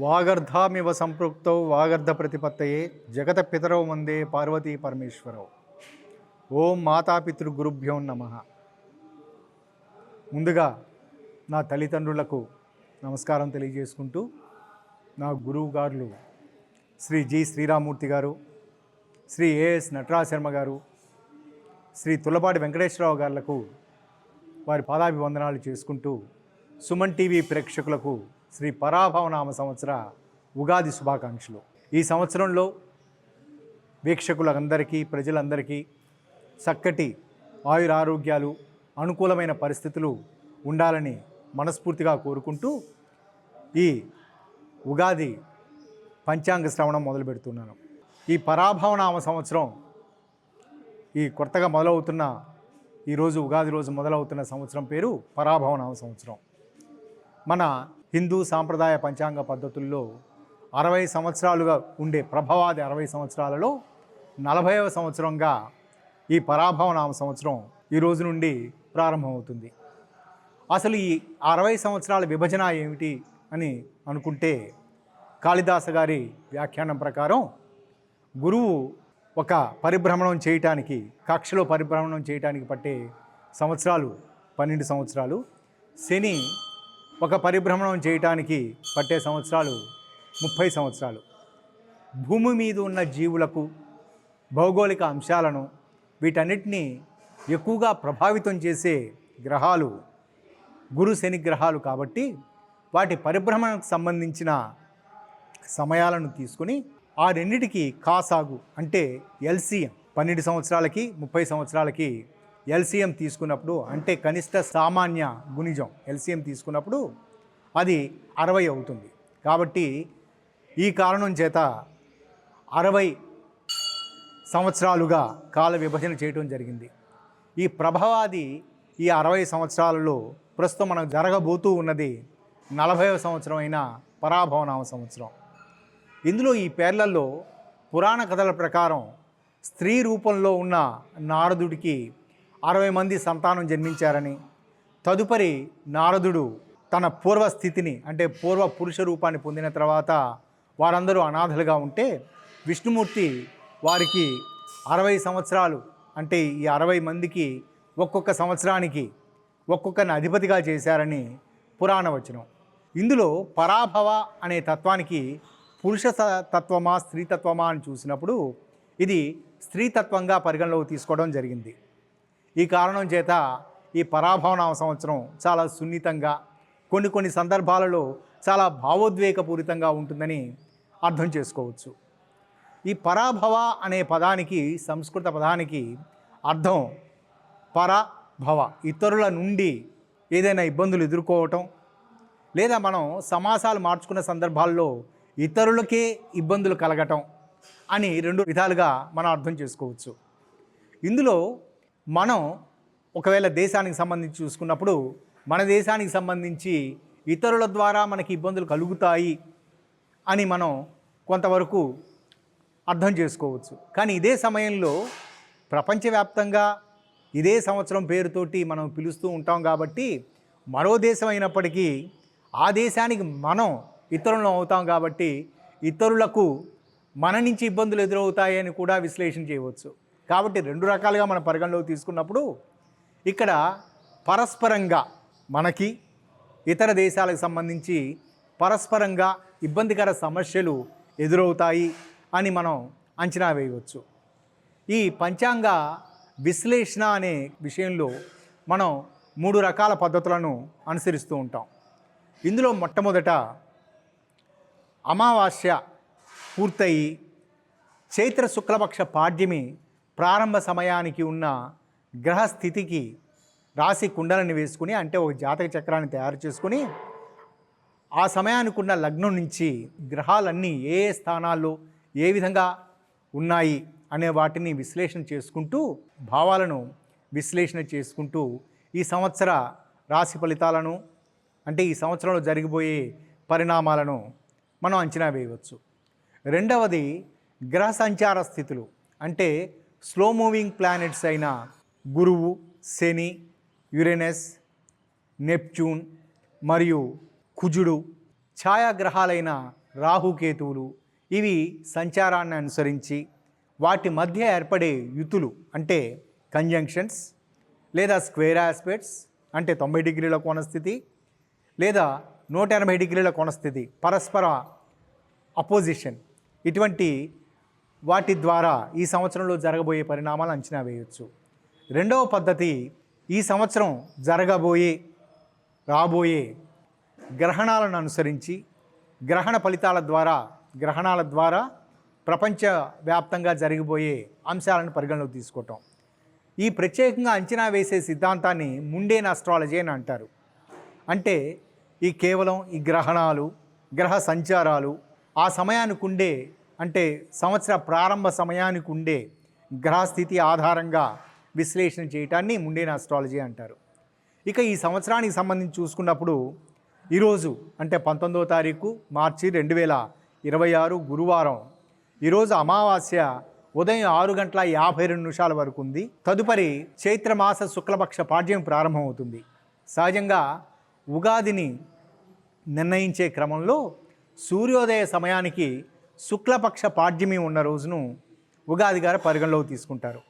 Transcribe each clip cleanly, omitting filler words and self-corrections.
వాగర్ధామివ సంపృక్తౌ వాగర్ధ ప్రతిపత్తయే జగత పితరౌ వందే పార్వతీ పరమేశ్వరౌ. ఓం మాతాపితృగురుభ్యో నమః. ముందుగా నా తల్లిదండ్రులకు నమస్కారం తెలియజేసుకుంటూ, నా గురువు గారులు శ్రీ జి శ్రీరామూర్తి గారు, శ్రీ ఏఎస్ నటరాజ్ శర్మ గారు, శ్రీ తులపాటి వెంకటేశ్వరరావు గారులకు వారి పాదాభివందనాలు చేసుకుంటూ, సుమన్ టీవీ ప్రేక్షకులకు శ్రీ పరాభవనామ సంవత్సర ఉగాది శుభాకాంక్షలు. ఈ సంవత్సరంలో వీక్షకులందరికీ, ప్రజలందరికీ చక్కటి ఆయురారోగ్యాలు, అనుకూలమైన పరిస్థితులు ఉండాలని మనస్ఫూర్తిగా కోరుకుంటూ ఈ ఉగాది పంచాంగ శ్రవణం మొదలు పెడుతున్నాను. ఈ పరాభవనామ సంవత్సరం, ఈ కొత్తగా మొదలవుతున్న ఈరోజు ఉగాది రోజు మొదలవుతున్న సంవత్సరం పేరు పరాభవనామ సంవత్సరం. మన హిందూ సాంప్రదాయ పంచాంగ పద్ధతుల్లో 60 సంవత్సరాలుగా ఉండే ప్రభవాది 60 సంవత్సరాలలో 40వ సంవత్సరంగా ఈ పరాభవనామ సంవత్సరం ఈ రోజు నుండి ప్రారంభమవుతుంది. అసలు ఈ 60 సంవత్సరాల విభజన ఏమిటి అని అనుకుంటే, కాళిదాస గారి వ్యాఖ్యానం ప్రకారం గురువు ఒక పరిభ్రమణం చేయటానికి, కక్షలో పరిభ్రమణం చేయటానికి పట్టే సంవత్సరాలు 12 సంవత్సరాలు, శని ఒక పరిభ్రమణం చేయటానికి పట్టే సంవత్సరాలు 30 సంవత్సరాలు. భూమి మీద ఉన్న జీవులకు భౌగోళిక అంశాలను, వీటన్నిటినీ ఎక్కువగా ప్రభావితం చేసే గ్రహాలు గురు శని గ్రహాలు కాబట్టి, వాటి పరిభ్రమణకు సంబంధించిన సమయాలను తీసుకుని ఆ రెండిటికి కాసాగు అంటే ఎల్సిఎం, 12 సంవత్సరాలకి 30 సంవత్సరాలకి ఎల్సిఎం తీసుకున్నప్పుడు, అంటే కనిష్ట సామాన్య గుణిజం ఎల్సిఎం తీసుకున్నప్పుడు అది 60 అవుతుంది. కాబట్టి ఈ కారణం చేత 60 సంవత్సరాలుగా కాల విభజన చేయడం జరిగింది. ఈ ప్రభవాది ఈ 60 సంవత్సరాలలో ప్రస్తుతం మనకు జరగబోతూ ఉన్నది 40వ సంవత్సరం అయిన పరాభవనామ సంవత్సరం. ఇందులో ఈ పేర్లలో పురాణ కథల ప్రకారం స్త్రీ రూపంలో ఉన్న నారదుడికి 60 మంది సంతానం జన్మించారని, తదుపరి నారదుడు తన పూర్వస్థితిని అంటే పూర్వ పురుష రూపాన్ని పొందిన తర్వాత వారందరూ అనాథలుగా ఉంటే విష్ణుమూర్తి వారికి 60 సంవత్సరాలు అంటే ఈ 60 మందికి ఒక్కొక్క సంవత్సరానికి ఒక్కొక్కరిని అధిపతిగా చేశారని పురాణ వచనం. ఇందులో పరాభవ అనే తత్వానికి పురుష తత్వమా స్త్రీతత్వమా అని చూసినప్పుడు ఇది స్త్రీతత్వంగా పరిగణలోకి తీసుకోవడం జరిగింది. ఈ కారణం చేత ఈ పరాభవనామ సంవత్సరం చాలా సున్నితంగా, కొన్ని సందర్భాలలో చాలా భావోద్వేగపూరితంగా ఉంటుందని అర్థం చేసుకోవచ్చు. ఈ పరాభవ అనే పదానికి, సంస్కృత పదానికి అర్థం పరభవ, ఇతరుల నుండి ఏదైనా ఇబ్బందులు ఎదుర్కోవటం, లేదా మనం సమాసాలు మార్చుకున్న సందర్భాల్లో ఇతరులకే ఇబ్బందులు కలగటం అని 2 విధాలుగా మనం అర్థం చేసుకోవచ్చు. ఇందులో మనం ఒకవేళ దేశానికి సంబంధించి చూసుకున్నప్పుడు, మన దేశానికి సంబంధించి ఇతరుల ద్వారా మనకి ఇబ్బందులు కలుగుతాయి అని మనం కొంతవరకు అర్థం చేసుకోవచ్చు. కానీ ఇదే సమయంలో ప్రపంచవ్యాప్తంగా ఇదే సంవత్సరం పేరుతోటి మనం పిలుస్తూ ఉంటాం కాబట్టి, మరో దేశం అయినప్పటికీ ఆ దేశానికి మనం ఇతరులను అవుతాం కాబట్టి ఇతరులకు మన నుంచి ఇబ్బందులు ఎదురవుతాయని కూడా విశ్లేషణ చేయవచ్చు. కాబట్టి 2 రకాలుగా మనం పరిగణలోకి తీసుకున్నప్పుడు, ఇక్కడ పరస్పరంగా మనకి ఇతర దేశాలకు సంబంధించి పరస్పరంగా ఇబ్బందికర సమస్యలు ఎదురవుతాయి అని మనం అంచనా వేయవచ్చు. ఈ పంచాంగ విశ్లేషణ అనే విషయంలో మనం 3 రకాల పద్ధతులను అనుసరిస్తూ ఉంటాం. ఇందులో మొట్టమొదట అమావాస్య పూర్తయి చైత్ర శుక్లపక్ష పాడ్యమి ప్రారంభ సమయానికి ఉన్న గ్రహస్థితికి రాశి కుండలని వేసుకుని, అంటే ఒక జాతక చక్రాన్ని తయారు చేసుకుని, ఆ సమయానికి ఉన్న లగ్నం నుంచి గ్రహాలన్నీ ఏ స్థానాల్లో ఏ విధంగా ఉన్నాయి అనే వాటిని విశ్లేషణ చేసుకుంటూ, భావాలను విశ్లేషణ చేసుకుంటూ ఈ సంవత్సర రాశి ఫలితాలను, అంటే ఈ సంవత్సరంలో జరిగిపోయే పరిణామాలను మనం అంచనా వేయవచ్చు. రెండవది గ్రహ సంచార స్థితులు, అంటే స్లో మూవింగ్ ప్లానెట్స్ అయిన గురువు, శని, యురేనస్, నెప్ట్యూన్ మరియు కుజుడు, ఛాయాగ్రహాలైన రాహుకేతువులు ఇవి సంచారాన్ని అనుసరించి వాటి మధ్య ఏర్పడే యుతులు అంటే కంజంక్షన్స్ లేదా స్క్వేర్ ఆస్పెక్ట్స్ అంటే 90 డిగ్రీల కోణస్థితి లేదా 180 డిగ్రీల కోణస్థితి పరస్పర అపోజిషన్ ఇటువంటి వాటి ద్వారా ఈ సంవత్సరంలో జరగబోయే పరిణామాలు అంచనా వేయవచ్చు. రెండవ పద్ధతి ఈ సంవత్సరం రాబోయే గ్రహణాలను అనుసరించి గ్రహణాల ద్వారా ప్రపంచవ్యాప్తంగా జరిగిపోయే అంశాలను పరిగణలోకి తీసుకోవటం. ఈ ప్రత్యేకంగా అంచనా వేసే సిద్ధాంతాన్ని ముండేన్ ఆస్ట్రాలజీ అని అంటారు. అంటే కేవలం ఈ గ్రహణాలు గ్రహ సంచారాలు ఆ సమయానికి ఉండే అంటే సంవత్సర ప్రారంభ సమయానికి ఉండే గ్రహస్థితి ఆధారంగా విశ్లేషణ చేయటాన్ని ముండేన్ ఆస్ట్రాలజీ అంటారు. ఇక ఈ సంవత్సరానికి సంబంధించి చూసుకున్నప్పుడు ఈరోజు అంటే 19వ తారీఖు మార్చి 2026 గురువారం. ఈరోజు అమావాస్య ఉదయం 6:52 వరకు ఉంది. తదుపరి చైత్రమాస శుక్లపక్ష పాడ్యం ప్రారంభమవుతుంది. సహజంగా ఉగాదిని నిర్ణయించే క్రమంలో సూర్యోదయ సమయానికి శుక్లపక్ష పాడ్యమి ఉన్న రోజును ఉగాది గారు పరిగణలోకి తీసుకుంటారు.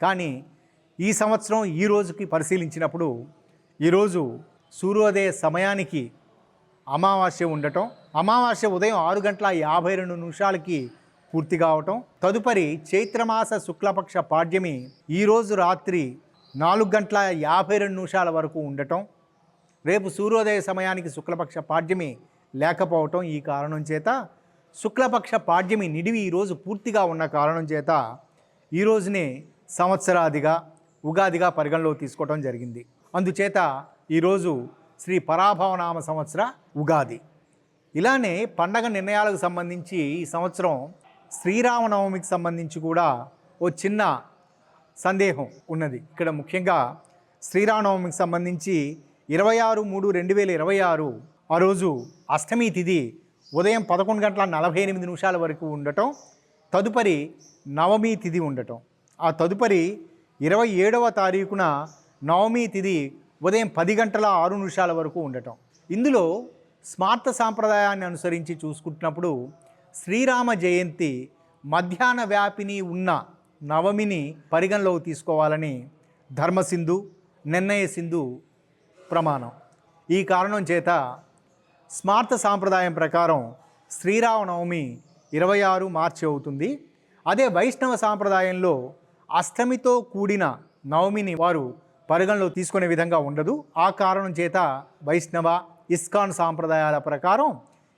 కానీ ఈ సంవత్సరం ఈ రోజుకి పరిశీలించినప్పుడు ఈరోజు సూర్యోదయ సమయానికి అమావాస్య ఉండటం, అమావాస్య ఉదయం 6:52 పూర్తి కావటం, తదుపరి చైత్రమాస శుక్లపక్ష పాడ్యమి ఈరోజు రాత్రి 4:52 వరకు ఉండటం, రేపు సూర్యోదయ సమయానికి శుక్లపక్ష పాడ్యమి లేకపోవటం. ఈ కారణం చేత శుక్లపక్ష పాడ్యమి నిడివి ఈరోజు పూర్తిగా ఉన్న కారణం చేత ఈ రోజునే సంవత్సరాదిగా ఉగాదిగా పరిగణలోకి తీసుకోవటం జరిగింది. అందుచేత ఈరోజు శ్రీ పరాభవనామ సంవత్సర ఉగాది. ఇలానే పండగ నిర్ణయాలకు సంబంధించి ఈ సంవత్సరం శ్రీరామనవమికి సంబంధించి కూడా ఓ చిన్న సందేహం ఉన్నది. ఇక్కడ ముఖ్యంగా శ్రీరామనవమికి సంబంధించి 26/3/2026 ఆ రోజు అష్టమి తిథి ఉదయం 11:48 వరకు ఉండటం, తదుపరి నవమి తిథి ఉండటం, ఆ తదుపరి 27వ తారీఖున నవమి తిథి ఉదయం 10:06 వరకు ఉండటం. ఇందులో స్మార్త సాంప్రదాయాన్ని అనుసరించి చూసుకుంటున్నప్పుడు శ్రీరామ జయంతి మధ్యాహ్న వ్యాపిని ఉన్న నవమిని పరిగణలోకి తీసుకోవాలని ధర్మసింధు నిర్ణయ సింధు ప్రమాణం. ఈ కారణం చేత స్మార్త సాంప్రదాయం ప్రకారం శ్రీరామనవమి 26 మార్చి అవుతుంది. అదే వైష్ణవ సాంప్రదాయంలో అష్టమితో కూడిన నవమిని వారు పరిగణలో తీసుకునే విధంగా ఉండదు. ఆ కారణం చేత వైష్ణవ ఇస్కాన్ సాంప్రదాయాల ప్రకారం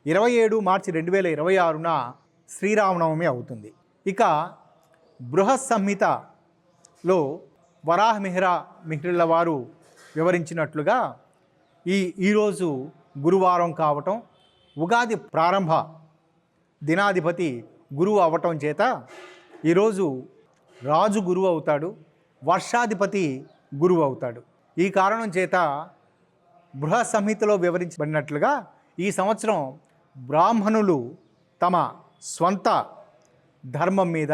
27 మార్చి 2026న శ్రీరామనవమి అవుతుంది. ఇక బృహత్ సంహితలో వరాహ మిహిరుల వారు వివరించినట్లుగా ఈరోజు గురువారం కావటం, ఉగాది ప్రారంభ దినాధిపతి గురువు అవ్వటం చేత ఈరోజు రాజు గురువు అవుతాడు, వర్షాధిపతి గురువు అవుతాడు. ఈ కారణం చేత బృహత్ సంహితలో వివరించబడినట్లుగా ఈ సంవత్సరం బ్రాహ్మణులు తమ స్వంత ధర్మం మీద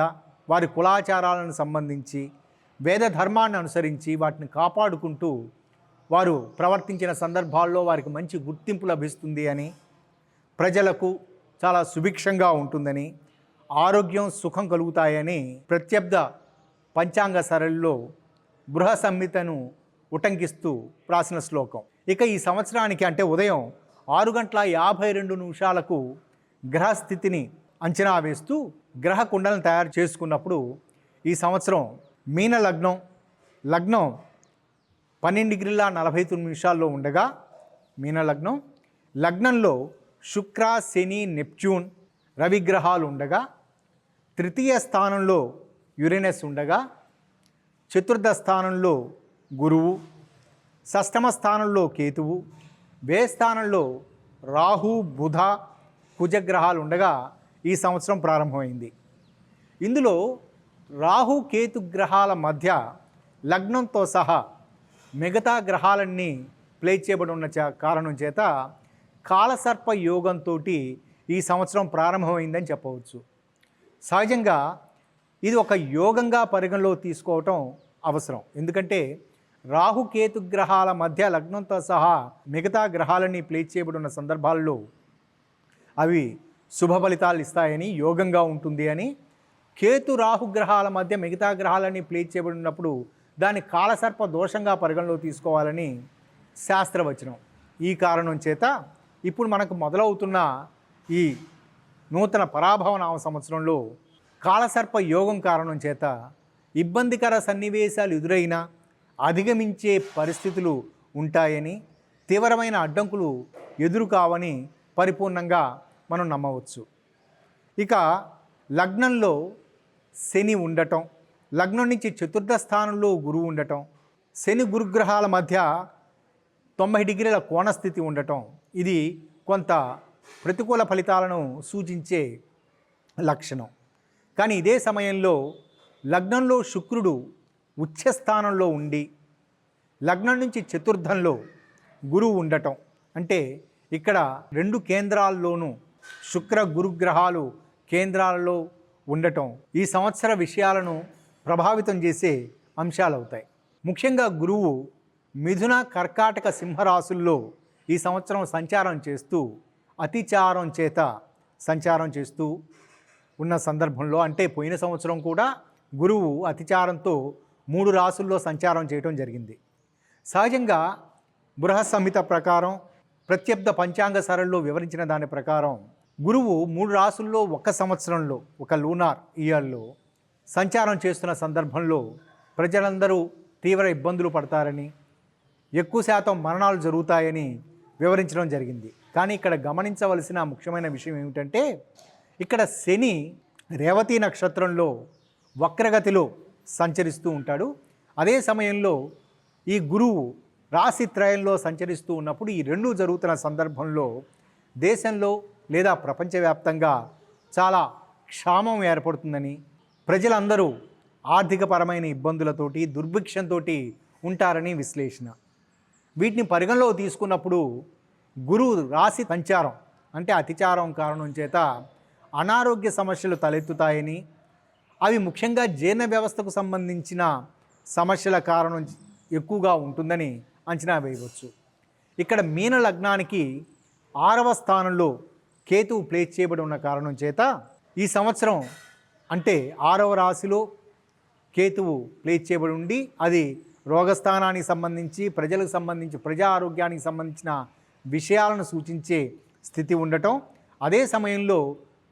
వారి కులాచారాలను సంబంధించి వేద ధర్మాన్ని అనుసరించి వాటిని కాపాడుకుంటూ వారు ప్రవర్తించిన సందర్భాల్లో వారికి మంచి గుర్తింపు లభిస్తుంది అని, ప్రజలకు చాలా సుభిక్షంగా ఉంటుందని, ఆరోగ్యం సుఖం కలుగుతాయని ప్రత్యబ్ద పంచాంగ సరళిలో బృహత్ సంహితను ఉటంకిస్తూ రాసిన శ్లోకం. ఇక ఈ సంవత్సరానికి అంటే ఉదయం 6:52 గ్రహస్థితిని అంచనా వేస్తూ గ్రహ కుండలను తయారు చేసుకున్నప్పుడు ఈ సంవత్సరం మీన లగ్నం 12:49 ఉండగా మీన లగ్నంలో శుక్ర శని నెప్ట్యూన్ రవిగ్రహాలు ఉండగా, తృతీయ స్థానంలో యురేనస్ ఉండగా, చతుర్థ స్థానంలో గురువు, షష్టమ స్థానంలో కేతువు, వ్యయ స్థానంలో రాహు బుధ కుజగ్రహాలు ఉండగా ఈ సంవత్సరం ప్రారంభమైంది. ఇందులో రాహు కేతు గ్రహాల మధ్య లగ్నంతో సహా మిగతా గ్రహాలన్నీ ప్లేస్ చేయబడి ఉన్న కారణం చేత కాలసర్ప యోగంతో ఈ సంవత్సరం ప్రారంభమైందని చెప్పవచ్చు. సహజంగా ఇది ఒక యోగంగా పరిగణలో తీసుకోవటం అవసరం. ఎందుకంటే రాహుకేతు గ్రహాల మధ్య లగ్నంతో సహా మిగతా గ్రహాలన్నీ ప్లేస్ చేయబడి ఉన్న సందర్భాల్లో అవి శుభ ఫలితాలు ఇస్తాయని, యోగంగా ఉంటుంది అని, కేతు రాహు గ్రహాల మధ్య మిగతా గ్రహాలన్నీ ప్లేస్ చేయబడి ఉన్నప్పుడు దాన్ని కాలసర్ప దోషంగా పరిగణలో తీసుకోవాలని శాస్త్రవచనం. ఈ కారణం చేత ఇప్పుడు మనకు మొదలవుతున్న ఈ నూతన పరాభవ నామ సంవత్సరంలో కాలసర్ప యోగం కారణం చేత ఇబ్బందికర సన్నివేశాలు ఎదురైనా అధిగమించే పరిస్థితులు ఉంటాయని, తీవ్రమైన అడ్డంకులు ఎదురు కావని పరిపూర్ణంగా మనం నమ్మవచ్చు. ఇక లగ్నంలో శని ఉండటం, లగ్నం నుంచి చతుర్థ స్థానంలో గురువు ఉండటం, శని గురుగ్రహాల మధ్య 90 డిగ్రీల కోణస్థితి ఉండటం, ఇది కొంత ప్రతికూల ఫలితాలను సూచించే లక్షణం. కానీ ఇదే సమయంలో లగ్నంలో శుక్రుడు ఉచ్చస్థానంలో ఉండి లగ్నం నుంచి చతుర్థంలో గురువు ఉండటం, అంటే ఇక్కడ 2 కేంద్రాల్లోనూ శుక్ర గురుగ్రహాలు కేంద్రాలలో ఉండటం ఈ సంవత్సర విషయాలను ప్రభావితం చేసే అంశాలు అవుతాయి. ముఖ్యంగా గురువు మిథున, కర్కాటక, సింహరాశుల్లో ఈ సంవత్సరం సంచారం చేస్తూ అతిచారం చేత సంచారం చేస్తూ ఉన్న సందర్భంలో, అంటే పోయిన సంవత్సరం కూడా గురువు అతిచారంతో 3 రాశుల్లో సంచారం చేయడం జరిగింది. సహజంగా బృహత్ సంహిత ప్రకారం, ప్రత్యబ్ద పంచాంగ సరళిలో వివరించిన దాని ప్రకారం గురువు 3 రాశుల్లో ఒక సంవత్సరంలో, ఒక లూనార్ ఇయర్లో సంచారం చేస్తున్న సందర్భంలో ప్రజలందరూ తీవ్ర ఇబ్బందులు పడతారని, ఎక్కువ శాతం మరణాలు జరుగుతాయని వివరించడం జరిగింది. కానీ ఇక్కడ గమనించవలసిన ముఖ్యమైన విషయం ఏమిటంటే, ఇక్కడ శని రేవతి నక్షత్రంలో వక్రగతిలో సంచరిస్తూ ఉంటాడు. అదే సమయంలో ఈ గురువు రాశి త్రయంలో సంచరిస్తూ ఉన్నప్పుడు ఈ 2 జరుగుతున్న సందర్భంలో దేశంలో లేదా ప్రపంచవ్యాప్తంగా చాలా క్షామం ఏర్పడుతుందని, ప్రజలందరూ ఆర్థికపరమైన ఇబ్బందులతోటి, దుర్భిక్షంతో ఉంటారని విశ్లేషణ. వీటిని పరిగణలో తీసుకున్నప్పుడు గురువు రాశి సంచారం అంటే అతిచారం కారణం చేత అనారోగ్య సమస్యలు తలెత్తుతాయని, అవి ముఖ్యంగా జీర్ణ వ్యవస్థకు సంబంధించిన సమస్యల కారణం ఎక్కువగా ఉంటుందని అంచనా వేయవచ్చు. ఇక్కడ మీన లగ్నానికి 6వ స్థానంలో కేతువు ప్లేస్ చేయబడి ఉన్న కారణం చేత ఈ సంవత్సరం, అంటే 6వ రాశిలో కేతువు ప్లేస్ చేయబడి ఉండి అది రోగస్థానానికి సంబంధించి, ప్రజలకు సంబంధించి, ప్రజా ఆరోగ్యానికి సంబంధించిన విషయాలను సూచించే స్థితి ఉండటం, అదే సమయంలో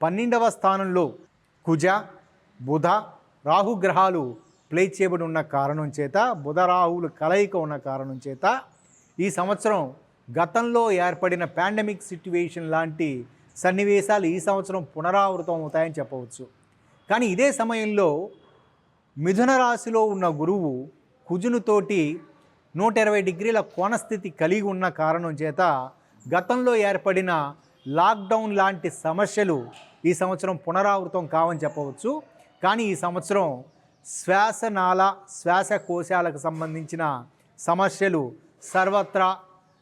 12వ స్థానంలో కుజ, బుధ, రాహు గ్రహాలు ప్లేస్ చేయబడి ఉన్న కారణం చేత, బుధ రాహువులు కలయిక ఉన్న కారణం చేత ఈ సంవత్సరం గతంలో ఏర్పడిన పాండమిక్ సిట్యువేషన్ లాంటి సన్నివేశాలు ఈ సంవత్సరం పునరావృతం అవుతాయని చెప్పవచ్చు. కానీ ఇదే సమయంలో మిథున రాశిలో ఉన్న గురువు కుజునితోటి 120 డిగ్రీల కోణస్థితి కలిగి ఉన్న కారణం చేత గతంలో ఏర్పడిన లాక్డౌన్ లాంటి సమస్యలు ఈ సంవత్సరం పునరావృతం కావని చెప్పవచ్చు. కానీ ఈ సంవత్సరం శ్వాసనాళ, శ్వాసకోశాలకు సంబంధించిన సమస్యలు సర్వత్రా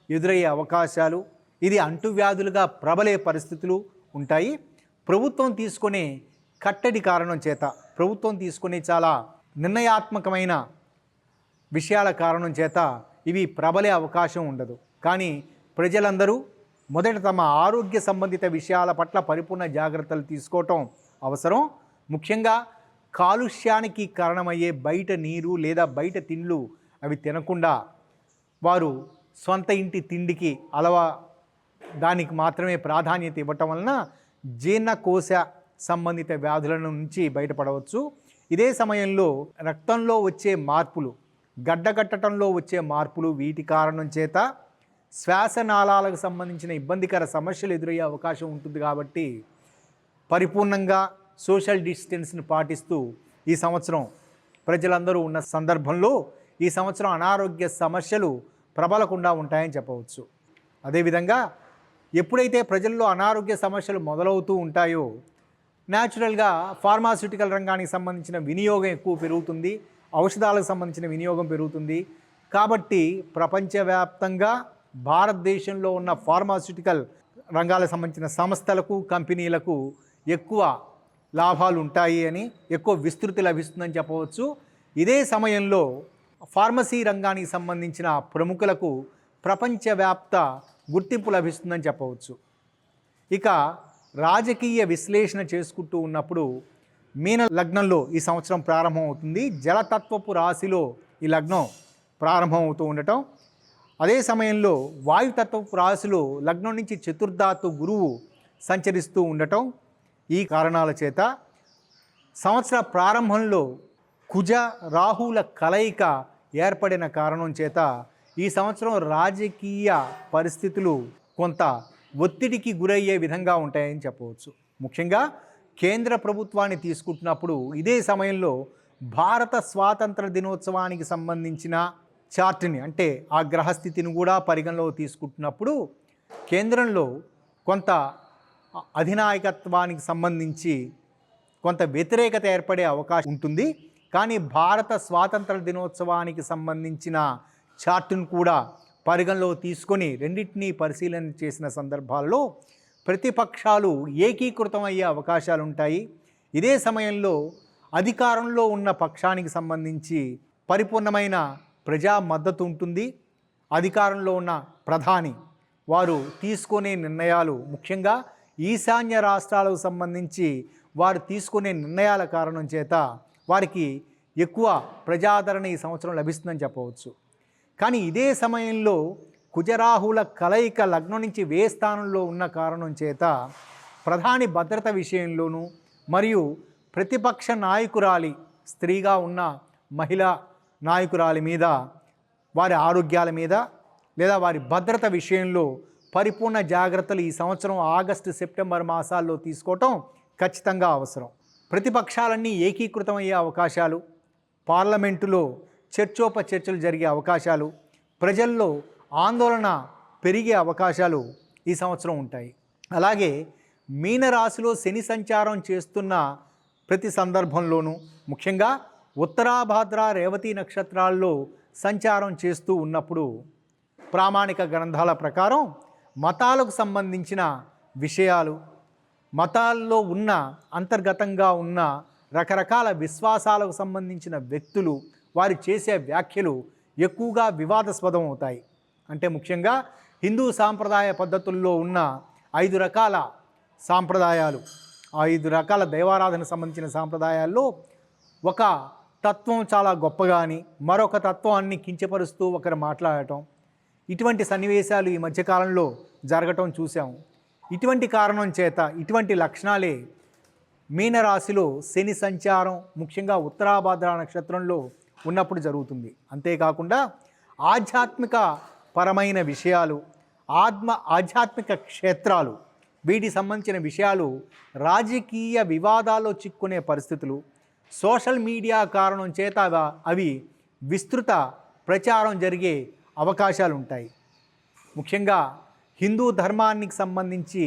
ఎదురయ్యే అవకాశాలు, ఇది అంటువ్యాధులుగా ప్రబలే పరిస్థితులు ఉంటాయి. ప్రభుత్వం తీసుకునే కట్టడి కారణం చేత, ప్రభుత్వం తీసుకునే చాలా నిర్ణయాత్మకమైన విషయాల కారణం చేత ఇవి ప్రబలే అవకాశం ఉండదు. కానీ ప్రజలందరూ మొదట తమ ఆరోగ్య సంబంధిత విషయాల పట్ల పరిపూర్ణ జాగ్రత్తలు తీసుకోవటం అవసరం. ముఖ్యంగా కాలుష్యానికి కారణమయ్యే బయట నీరు లేదా బయట తిండ్లు అవి తినకుండా వారు సొంత ఇంటి తిండికి దానికి మాత్రమే ప్రాధాన్యత ఇవ్వటం వలన జీర్ణకోశ సంబంధిత వ్యాధుల నుంచి బయటపడవచ్చు. ఇదే సమయంలో రక్తంలో వచ్చే మార్పులు, గడ్డకట్టడంలో వచ్చే మార్పులు, వీటి కారణం చేత శ్వాసనాళాలకు సంబంధించిన ఇబ్బందికర సమస్యలు ఎదురయ్యే అవకాశం ఉంటుంది. కాబట్టి పరిపూర్ణంగా సోషల్ డిస్టెన్స్ని పాటిస్తూ ఈ సంవత్సరం ప్రజలందరూ ఉన్న సందర్భంలో ఈ సంవత్సరం అనారోగ్య సమస్యలు ప్రబలకుండా ఉంటాయని చెప్పవచ్చు. అదేవిధంగా ఎప్పుడైతే ప్రజల్లో అనారోగ్య సమస్యలు మొదలవుతూ ఉంటాయో న్యాచురల్గా ఫార్మాస్యూటికల్ రంగానికి సంబంధించిన వినియోగం ఎక్కువ పెరుగుతుంది, ఔషధాలకు సంబంధించిన వినియోగం పెరుగుతుంది. కాబట్టి ప్రపంచవ్యాప్తంగా భారతదేశంలో ఉన్న ఫార్మాస్యూటికల్ రంగాలకు సంబంధించిన సంస్థలకు, కంపెనీలకు ఎక్కువ లాభాలు ఉంటాయి అని, ఎక్కువ విస్తృతి లభిస్తుందని చెప్పవచ్చు. ఇదే సమయంలో ఫార్మసీ రంగానికి సంబంధించిన ప్రముఖులకు ప్రపంచవ్యాప్త గుర్తింపు లభిస్తుందని చెప్పవచ్చు. ఇక రాజకీయ విశ్లేషణ చేసుకుంటూ ఉన్నప్పుడు మీన లగ్నంలో ఈ సంవత్సరం ప్రారంభం అవుతుంది. జలతత్వపు రాశిలో ఈ లగ్నం ప్రారంభం అవుతూ ఉండటం, అదే సమయంలో వాయుతత్వపు రాశిలో లగ్నం నుంచి చతుర్థాత్తు గురువు సంచరిస్తూ ఉండటం, ఈ కారణాల చేత సంవత్సర ప్రారంభంలో కుజ రాహుల కలయిక ఏర్పడిన కారణం చేత ఈ సంవత్సరం రాజకీయ పరిస్థితులు కొంత ఒత్తిడికి గురయ్యే విధంగా ఉంటాయని చెప్పవచ్చు. ముఖ్యంగా కేంద్ర ప్రభుత్వాన్ని తీసుకుంటున్నప్పుడు ఇదే సమయంలో భారత స్వాతంత్ర దినోత్సవానికి సంబంధించిన చార్ట్ని, అంటే ఆ గ్రహస్థితిని కూడా పరిగణలో తీసుకుంటున్నప్పుడు కేంద్రంలో కొంత అధినాయకత్వానికి సంబంధించి కొంత వ్యతిరేకత ఏర్పడే అవకాశం ఉంటుంది. కానీ భారత స్వాతంత్ర దినోత్సవానికి సంబంధించిన చార్టును కూడా పరిగణలో తీసుకొని రెండింటినీ పరిశీలన చేసిన సందర్భాల్లో ప్రతిపక్షాలు ఏకీకృతం అయ్యే అవకాశాలు ఉంటాయి. ఇదే సమయంలో అధికారంలో ఉన్న పక్షానికి సంబంధించి పరిపూర్ణమైన ప్రజా మద్దతు ఉంటుంది. అధికారంలో ఉన్న ప్రధాని వారు తీసుకునే నిర్ణయాలు, ముఖ్యంగా ఈశాన్య రాష్ట్రాలకు సంబంధించి వారు తీసుకునే నిర్ణయాల కారణం చేత వారికి ఎక్కువ ప్రజాదరణ ఈ సంవత్సరం లభిస్తుందని చెప్పవచ్చు. కానీ ఇదే సమయంలో కుజరాహుల కలయిక లగ్నం నుంచి వే స్థానంలో ఉన్న కారణం చేత ప్రధాని భద్రత విషయంలోనూ మరియు ప్రతిపక్ష నాయకురాలి, స్త్రీగా ఉన్న మహిళా నాయకురాలి మీద, వారి ఆరోగ్యాల మీద లేదా వారి భద్రత విషయంలో పరిపూర్ణ జాగ్రత్తలు ఈ సంవత్సరం ఆగస్టు సెప్టెంబర్ మాసాల్లో తీసుకోవటం ఖచ్చితంగా అవసరం. ప్రతిపక్షాలన్నీ ఏకీకృతమయ్యే అవకాశాలు, పార్లమెంటులో చర్చోపచర్చలు జరిగే అవకాశాలు, ప్రజల్లో ఆందోళన పెరిగే అవకాశాలు ఈ సంవత్సరం ఉంటాయి. అలాగే మీనరాశిలో శని సంచారం చేస్తున్న ప్రతి సందర్భంలోనూ, ముఖ్యంగా ఉత్తరాభాద్ర రేవతి నక్షత్రాల్లో సంచారం చేస్తూ ఉన్నప్పుడు ప్రామాణిక గ్రంథాల ప్రకారం మతాలకు సంబంధించిన విషయాలు, మతాల్లో ఉన్న అంతర్గతంగా ఉన్న రకరకాల విశ్వాసాలకు సంబంధించిన వ్యక్తులు వారు చేసే వ్యాఖ్యలు ఎక్కువగా వివాదాస్పదం అవుతాయి. అంటే ముఖ్యంగా హిందూ సాంప్రదాయ పద్ధతుల్లో ఉన్న 5 రకాల సాంప్రదాయాలు, 5 రకాల దైవారాధనకు సంబంధించిన సాంప్రదాయాల్లో ఒక తత్వం చాలా గొప్పగాని మరొక తత్వాన్ని కించపరుస్తూ ఒకరు మాట్లాడటం, ఇటువంటి సన్నివేశాలు ఈ మధ్యకాలంలో జరగటం చూసాము. ఇటువంటి కారణం చేత ఇటువంటి లక్షణాలే మీనరాశిలో శని సంచారం ముఖ్యంగా ఉత్తరాభాద్ర నక్షత్రంలో ఉన్నప్పుడు జరుగుతుంది. అంతేకాకుండా ఆధ్యాత్మిక పరమైన విషయాలు, ఆధ్యాత్మిక క్షేత్రాలు, వీటికి సంబంధించిన విషయాలు రాజకీయ వివాదాల్లో చిక్కుకునే పరిస్థితులు, సోషల్ మీడియా కారణం చేత అవి విస్తృత ప్రచారం జరిగే అవకాశాలు ఉంటాయి. ముఖ్యంగా హిందూ ధర్మానికి సంబంధించి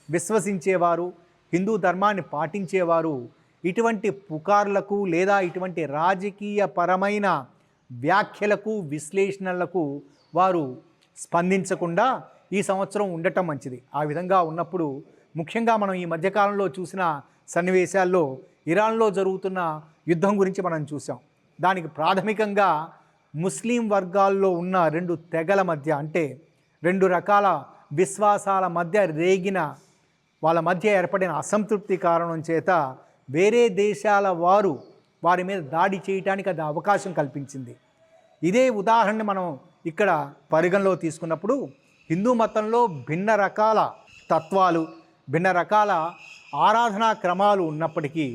విశ్వసించేవారు, హిందూ ధర్మాన్ని పాటించేవారు ఇటువంటి పుకార్లకు లేదా ఇటువంటి రాజకీయ పరమైన వ్యాఖ్యలకు, విశ్లేషణలకు వారు స్పందించకుండా ఈ సంవత్సరం ఉండటం మంచిది. ఆ విధంగా ఉన్నప్పుడు ముఖ్యంగా మనం ఈ మధ్యకాలంలో చూసిన సన్నివేశాల్లో ఇరాన్లో జరుగుతున్న యుద్ధం గురించి మనం చూసాం. దానికి ప్రాథమికంగా ముస్లిం వర్గాల్లో ఉన్న 2 తెగల మధ్య, అంటే 2 రకాల విశ్వాసాల మధ్య రేగిన వాళ్ళ మధ్య ఏర్పడిన అసంతృప్తి కారణం చేత వేరే దేశాల వారు వారి మీద దాడి చేయడానికి అది అవకాశం కల్పించింది. ఇదే ఉదాహరణ మనం ఇక్కడ పరిగణలో తీసుకున్నప్పుడు హిందూ మతంలో భిన్న రకాల తత్వాలు, భిన్న రకాల ఆరాధనా క్రమాలు ఉన్నప్పటికీ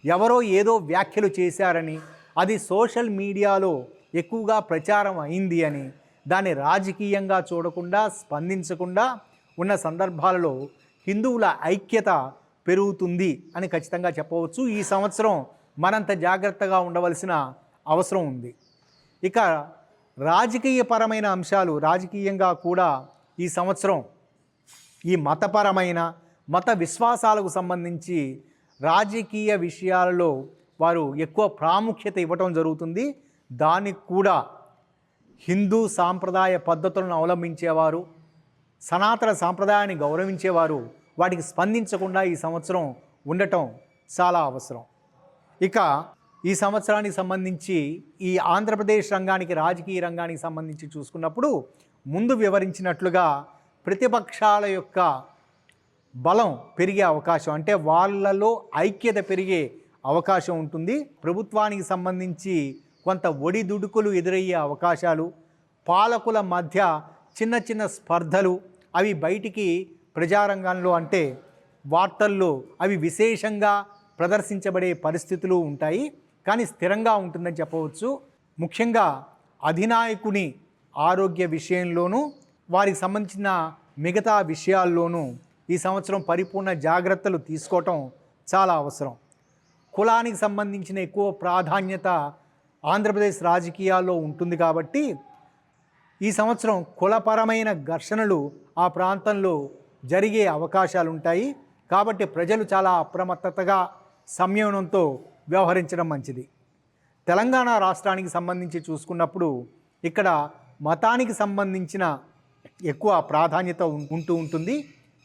ఎవరో ఏదో వ్యాఖ్యలు చేశారని, అది సోషల్ మీడియాలో ఎక్కువగా ప్రచారం అయింది అని దాన్ని రాజకీయంగా చూడకుండా, స్పందించకుండా ఉన్న సందర్భాలలో హిందువుల ఐక్యత పెరుగుతుంది అని ఖచ్చితంగా చెప్పవచ్చు. ఈ సంవత్సరం మనంత జాగ్రత్తగా ఉండవలసిన అవసరం ఉంది. ఇక రాజకీయపరమైన అంశాలు, రాజకీయంగా కూడా ఈ సంవత్సరం ఈ మతపరమైన మత విశ్వాసాలకు సంబంధించి రాజకీయ విషయాలలో వారు ఎక్కువ ప్రాముఖ్యత ఇవ్వటం జరుగుతుంది. దానికి కూడా హిందూ సాంప్రదాయ పద్ధతులను అవలంబించేవారు, సనాతన సాంప్రదాయాన్ని గౌరవించేవారు వాటికి స్పందించకుండా ఈ సంవత్సరం ఉండటం చాలా అవసరం. ఇక ఈ సంవత్సరానికి సంబంధించి ఈ ఆంధ్రప్రదేశ్ రంగానికి, రాజకీయ రంగానికి సంబంధించి చూసుకున్నప్పుడు ముందు వివరించినట్లుగా ప్రతిపక్షాల యొక్క బలం పెరిగే అవకాశం, అంటే వాళ్ళలో ఐక్యత పెరిగే అవకాశం ఉంటుంది. ప్రభుత్వానికి సంబంధించి కొంత ఒడిదుడుకులు ఎదురయ్యే అవకాశాలు, పాలకుల మధ్య చిన్న చిన్న స్పర్ధలు అవి బయటికి ప్రజారంగంలో అంటే వార్తల్లో అవి విశేషంగా ప్రదర్శించబడే పరిస్థితులు ఉంటాయి. కానీ స్థిరంగా ఉంటుందని చెప్పవచ్చు. ముఖ్యంగా అధినాయకుని ఆరోగ్య విషయంలోనూ వారికి సంబంధించిన మిగతా విషయాల్లోనూ ఈ సంవత్సరం పరిపూర్ణ జాగ్రత్తలు తీసుకోవటం చాలా అవసరం. కులానికి సంబంధించిన ఎక్కువ ప్రాధాన్యత ఆంధ్రప్రదేశ్ రాజకీయాల్లో ఉంటుంది కాబట్టి ఈ సంవత్సరం కులపరమైన ఘర్షణలు ఆ ప్రాంతంలో జరిగే అవకాశాలు ఉంటాయి. కాబట్టి ప్రజలు చాలా అప్రమత్తతగా సంయమనంతో వ్యవహరించడం మంచిది. తెలంగాణ రాష్ట్రానికి సంబంధించి చూసుకున్నప్పుడు ఇక్కడ మతానికి సంబంధించిన ఎక్కువ ప్రాధాన్యత ఉంటూ ఉంటుంది.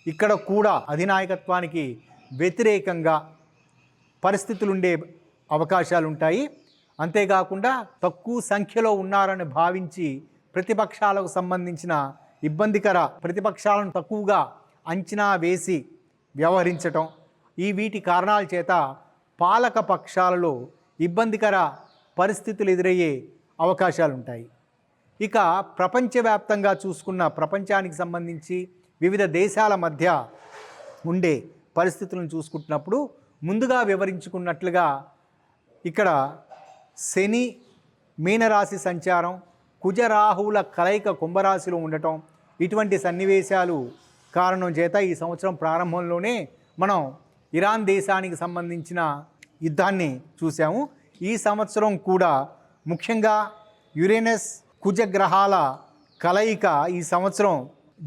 ఇక్కడ కూడా అధినాయకత్వానికి వ్యతిరేకంగా పరిస్థితులు ఉండే అవకాశాలు ఉంటాయి. అంతేకాకుండా తక్కువ సంఖ్యలో ఉన్నారని భావించి ప్రతిపక్షాలకు సంబంధించిన ఇబ్బందికర ప్రతిపక్షాలను తక్కువగా అంచనా వేసి వ్యవహరించటం, వీటి కారణాల చేత పాలక పక్షాలలో ఇబ్బందికర పరిస్థితులు ఎదురయ్యే అవకాశాలు ఉంటాయి. ఇక ప్రపంచవ్యాప్తంగా చూసుకున్న ప్రపంచానికి సంబంధించి వివిధ దేశాల మధ్య ఉండే పరిస్థితులను చూసుకుంటున్నప్పుడు ముందుగా వివరించుకున్నట్లుగా ఇక్కడ శని మీనరాశి సంచారం, కుజరాహువుల కలయిక కుంభరాశిలో ఉండటం, ఇటువంటి సన్నివేశాలు కారణం చేత ఈ సంవత్సరం ప్రారంభంలోనే మనం ఇరాన్ దేశానికి సంబంధించిన యుద్ధాన్ని చూసాము. ఈ సంవత్సరం కూడా ముఖ్యంగా యురేనస్ కుజగ్రహాల కలయిక ఈ సంవత్సరం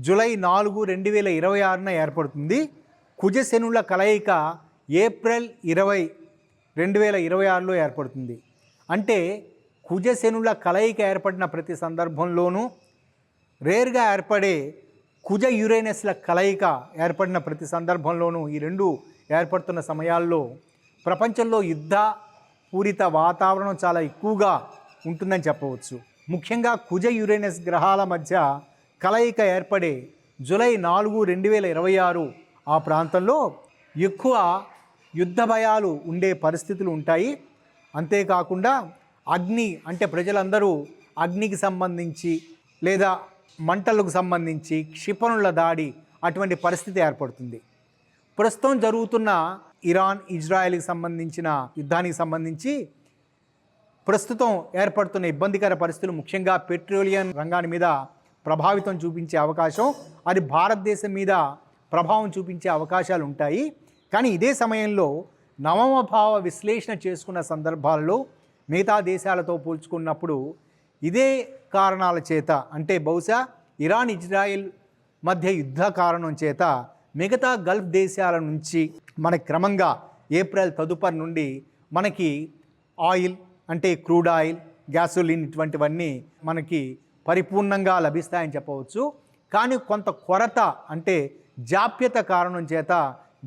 జూలై 4, 2026 ఏర్పడుతుంది. కుజశనుల కలయిక ఏప్రిల్ 20, 2026లో ఏర్పడుతుంది. అంటే కుజశనుల కలయిక ఏర్పడిన ప్రతి సందర్భంలోనూ రేర్గా ఏర్పడే కుజ యురేనస్ల కలయిక ఏర్పడిన ప్రతి సందర్భంలోనూ ఈ రెండు ఏర్పడుతున్న సమయాల్లో ప్రపంచంలో యుద్ధ పూరిత వాతావరణం చాలా ఎక్కువగా ఉంటుందని చెప్పవచ్చు. ముఖ్యంగా కుజ యురేనస్ గ్రహాల మధ్య కలయిక ఏర్పడే జూలై 4, 2026 ఆ ప్రాంతంలో ఎక్కువ యుద్ధ భయాలు ఉండే పరిస్థితులు ఉంటాయి. అంతేకాకుండా అగ్ని అంటే ప్రజలందరూ అగ్నికి సంబంధించి లేదా మంటలకు సంబంధించి క్షిపణుల దాడి అటువంటి పరిస్థితి ఏర్పడుతుంది. ప్రస్తుతం జరుగుతున్న ఇరాన్ ఇజ్రాయెల్కి సంబంధించిన యుద్ధానికి సంబంధించి ప్రస్తుతం ఏర్పడుతున్న ఇబ్బందికర పరిస్థితులు ముఖ్యంగా పెట్రోలియం రంగాన్ని మీద ప్రభావితం చూపించే అవకాశం, అది భారతదేశం మీద ప్రభావం చూపించే అవకాశాలు ఉంటాయి. కానీ ఇదే సమయంలో నవమ భావ విశ్లేషణ చేసుకున్న సందర్భాల్లో మిగతా దేశాలతో పోల్చుకున్నప్పుడు ఇదే కారణాల చేత అంటే బహుశా ఇరాన్ ఇజ్రాయెల్ మధ్య యుద్ధ కారణం చేత మిగతా గల్ఫ్ దేశాల నుంచి మనకి క్రమంగా ఏప్రిల్ తదుపరి నుండి మనకి ఆయిల్ అంటే క్రూడ్ ఆయిల్, గ్యాసోలిన్ ఇటువంటివన్నీ మనకి పరిపూర్ణంగా లభిస్తాయని చెప్పవచ్చు. కానీ కొంత కొరత అంటే జాప్యత కారణం చేత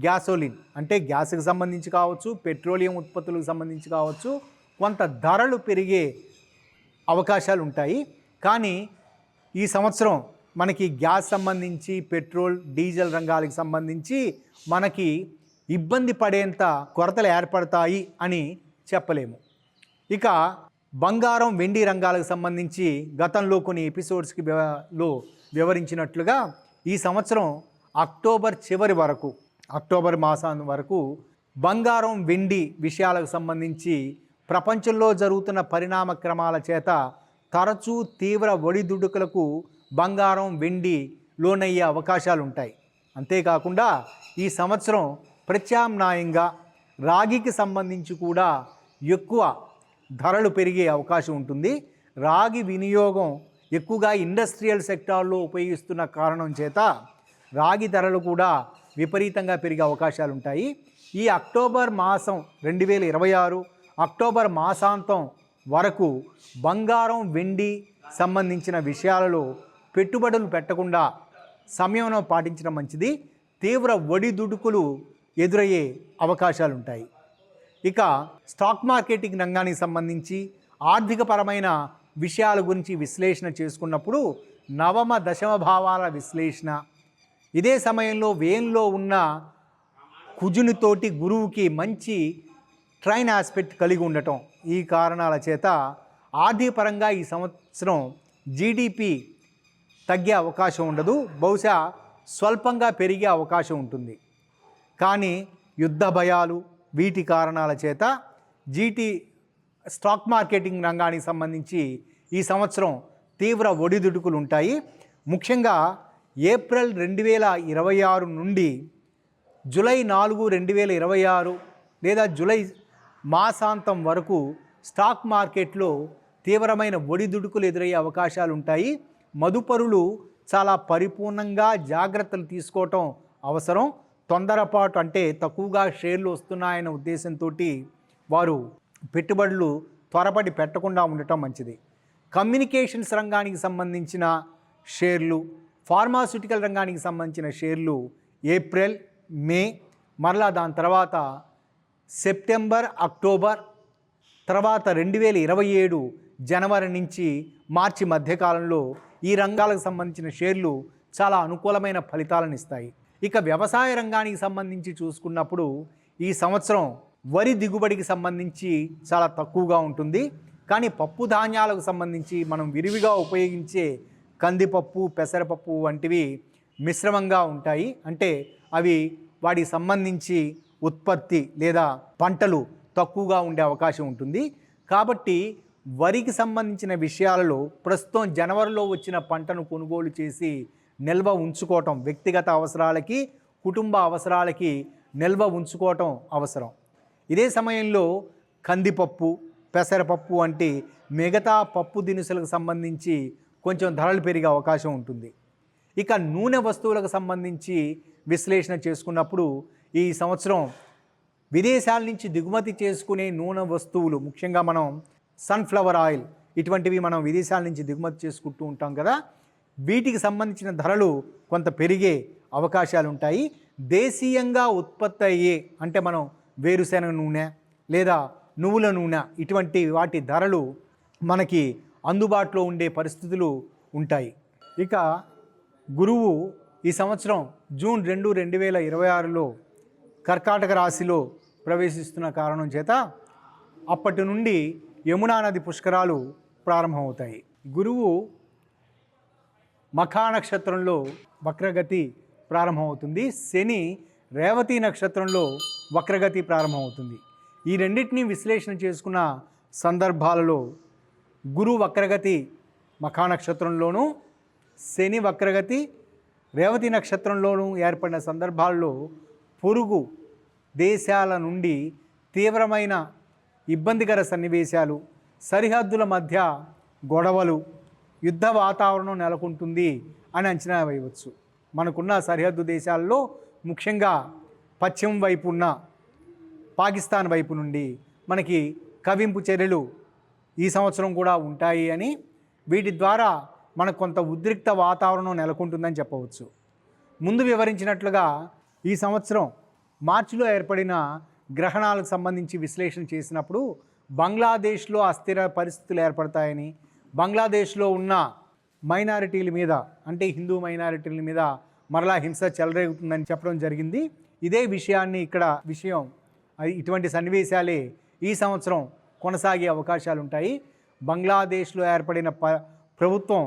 గ్యాసోలిన్ అంటే గ్యాస్కి సంబంధించి కావచ్చు, పెట్రోలియం ఉత్పత్తులకు సంబంధించి కావచ్చు, కొంత ధరలు పెరిగే అవకాశాలు ఉంటాయి. కానీ ఈ సంవత్సరం మనకి గ్యాస్ సంబంధించి పెట్రోల్ డీజిల్ రంగాలకు సంబంధించి మనకి ఇబ్బంది పడేంత కొరతలు ఏర్పడతాయి అని చెప్పలేము. ఇక బంగారం వెండి రంగాలకు సంబంధించి గతంలో కొన్ని ఎపిసోడ్స్కి వివరించినట్లుగా ఈ సంవత్సరం అక్టోబర్ చివరి వరకు అక్టోబర్ మాసం వరకు బంగారం వెండి విషయాలకు సంబంధించి ప్రపంచంలో జరుగుతున్న పరిణామ క్రమాల చేత తరచూ తీవ్ర ఒడిదుడుకులకు బంగారం వెండి లోనయ్యే అవకాశాలు ఉంటాయి. అంతేకాకుండా ఈ సంవత్సరం ప్రత్యామ్నాయంగా రాగికి సంబంధించి కూడా ఎక్కువ ధరలు పెరిగే అవకాశం ఉంటుంది. రాగి వినియోగం ఎక్కువగా ఇండస్ట్రియల్ సెక్టార్లో ఉపయోగిస్తున్న కారణం చేత రాగి ధరలు కూడా విపరీతంగా పెరిగే అవకాశాలు ఉంటాయి. ఈ అక్టోబర్ మాసం 2026 అక్టోబర్ మాసాంతం వరకు బంగారం వెండి సంబంధించిన విషయాలలో పెట్టుబడులు పెట్టకుండా సంయమనం పాటించడం మంచిది. తీవ్ర ఒడిదుడుకులు ఎదురయ్యే అవకాశాలు ఉంటాయి. ఇక స్టాక్ మార్కెటింగ్ రంగానికి సంబంధించి ఆర్థికపరమైన విషయాల గురించి విశ్లేషణ చేసుకున్నప్పుడు నవమ దశమ భావాల విశ్లేషణ, ఇదే సమయంలో వ్యయంలో ఉన్న కుజునితోటి గురువుకి మంచి ట్రైన్ ఆస్పెక్ట్ కలిగి ఉండటం, ఈ కారణాల చేత ఆర్థికపరంగా ఈ సంవత్సరం జీడిపి తగ్గే అవకాశం ఉండదు, బహుశా స్వల్పంగా పెరిగే అవకాశం ఉంటుంది. కానీ యుద్ధ భయాలు వీటి కారణాల చేత స్టాక్ మార్కెటింగ్ రంగానికి సంబంధించి ఈ సంవత్సరం తీవ్ర ఒడిదుడుకులు ఉంటాయి. ముఖ్యంగా ఏప్రిల్ 2026 నుండి జూలై 4, 2026 లేదా జూలై మాసాంతం వరకు స్టాక్ మార్కెట్లో తీవ్రమైన ఒడిదుడుకులు ఎదురయ్యే అవకాశాలు ఉంటాయి. మదుపరులు చాలా పరిపూర్ణంగా జాగ్రత్తలు తీసుకోవటం అవసరం. తొందరపాటు అంటే తక్కువగా షేర్లు వస్తున్నాయనే ఉద్దేశంతో వారు పెట్టుబడులు త్వరపడి పెట్టకుండా ఉండటం మంచిది. కమ్యూనికేషన్స్ రంగానికి సంబంధించిన షేర్లు, ఫార్మాస్యూటికల్ రంగానికి సంబంధించిన షేర్లు ఏప్రిల్, మే, మరలా దాని తర్వాత సెప్టెంబర్, అక్టోబర్, తర్వాత 2027 జనవరి నుంచి మార్చి మధ్యకాలంలో ఈ రంగాలకు సంబంధించిన షేర్లు చాలా అనుకూలమైన ఫలితాలను ఇస్తాయి. ఇక వ్యవసాయ రంగానికి సంబంధించి చూసుకున్నప్పుడు ఈ సంవత్సరం వరి దిగుబడికి సంబంధించి చాలా తక్కువగా ఉంటుంది. కానీ పప్పు ధాన్యాలకు సంబంధించి మనం విరివిగా ఉపయోగించే కందిపప్పు, పెసరపప్పు వంటివి మిశ్రమంగా ఉంటాయి. అంటే అవి వాటికి సంబంధించి ఉత్పత్తి లేదా పంటలు తక్కువగా ఉండే అవకాశం ఉంటుంది. కాబట్టి వరికి సంబంధించిన విషయాలలో ప్రస్తుతం జనవరిలో వచ్చిన పంటను కొనుగోలు చేసి నిల్వ ఉంచుకోవటం, వ్యక్తిగత అవసరాలకి, కుటుంబ అవసరాలకి నిల్వ ఉంచుకోవటం అవసరం. ఇదే సమయంలో కందిపప్పు, పెసరపప్పు వంటి మిగతా పప్పు దినుసులకు సంబంధించి కొంచెం ధరలు పెరిగే అవకాశం ఉంటుంది. ఇక నూనె వస్తువులకు సంబంధించి విశ్లేషణ చేసుకున్నప్పుడు ఈ సంవత్సరం విదేశాల నుంచి దిగుమతి చేసుకునే నూనె వస్తువులు, ముఖ్యంగా మనం సన్ఫ్లవర్ ఆయిల్ ఇటువంటివి మనం విదేశాల నుంచి దిగుమతి చేసుకుంటూ ఉంటాం కదా, వీటికి సంబంధించిన ధరలు కొంత పెరిగే అవకాశాలు ఉంటాయి. దేశీయంగా ఉత్పత్తి అయ్యే అంటే మనం వేరుశెనగ నూనె లేదా నువ్వుల నూనె ఇటువంటి వాటి ధరలు మనకి అందుబాటులో ఉండే పరిస్థితులు ఉంటాయి. ఇక గురువు ఈ సంవత్సరం జూన్ 2, 2026లో కర్కాటక రాశిలో ప్రవేశిస్తున్న కారణం చేత అప్పటి నుండి యమునా నది పుష్కరాలు ప్రారంభమవుతాయి. గురువు మఖా నక్షత్రంలో వక్రగతి ప్రారంభమవుతుంది. శని రేవతి నక్షత్రంలో వక్రగతి ప్రారంభమవుతుంది. ఈ రెండింటినీ విశ్లేషణ చేసుకున్న సందర్భాలలో గురు వక్రగతి మఖా నక్షత్రంలోనూ, శని వక్రగతి రేవతి నక్షత్రంలోనూ ఏర్పడిన సందర్భాల్లో పొరుగు దేశాల నుండి తీవ్రమైన ఇబ్బందికర సన్నివేశాలు, సరిహద్దుల మధ్య గొడవలు, యుద్ధ వాతావరణం నెలకొంటుంది అని అంచనా వేయవచ్చు. మనకున్న సరిహద్దు దేశాల్లో ముఖ్యంగా పశ్చిమ వైపు ఉన్న పాకిస్తాన్ వైపు నుండి మనకి కవింపు చర్యలు ఈ సంవత్సరం కూడా ఉంటాయి అని, వీటి ద్వారా మనకు కొంత ఉద్రిక్త వాతావరణం నెలకొంటుందని చెప్పవచ్చు. ముందు వివరించినట్లుగా ఈ సంవత్సరం మార్చిలో ఏర్పడిన గ్రహణాలకు సంబంధించి విశ్లేషణ చేసినప్పుడు బంగ్లాదేశ్లో అస్థిర పరిస్థితులు ఏర్పడతాయని, బంగ్లాదేశ్లో ఉన్న మైనారిటీల మీద అంటే హిందూ మైనారిటీల మీద మరలా హింస చెలరేగుతుందని చెప్పడం జరిగింది. ఇదే విషయాన్ని ఇక్కడ ఇటువంటి సన్నివేశాలే ఈ సంవత్సరం కొనసాగే అవకాశాలు ఉంటాయి. బంగ్లాదేశ్లో ఏర్పడిన ప్రభుత్వం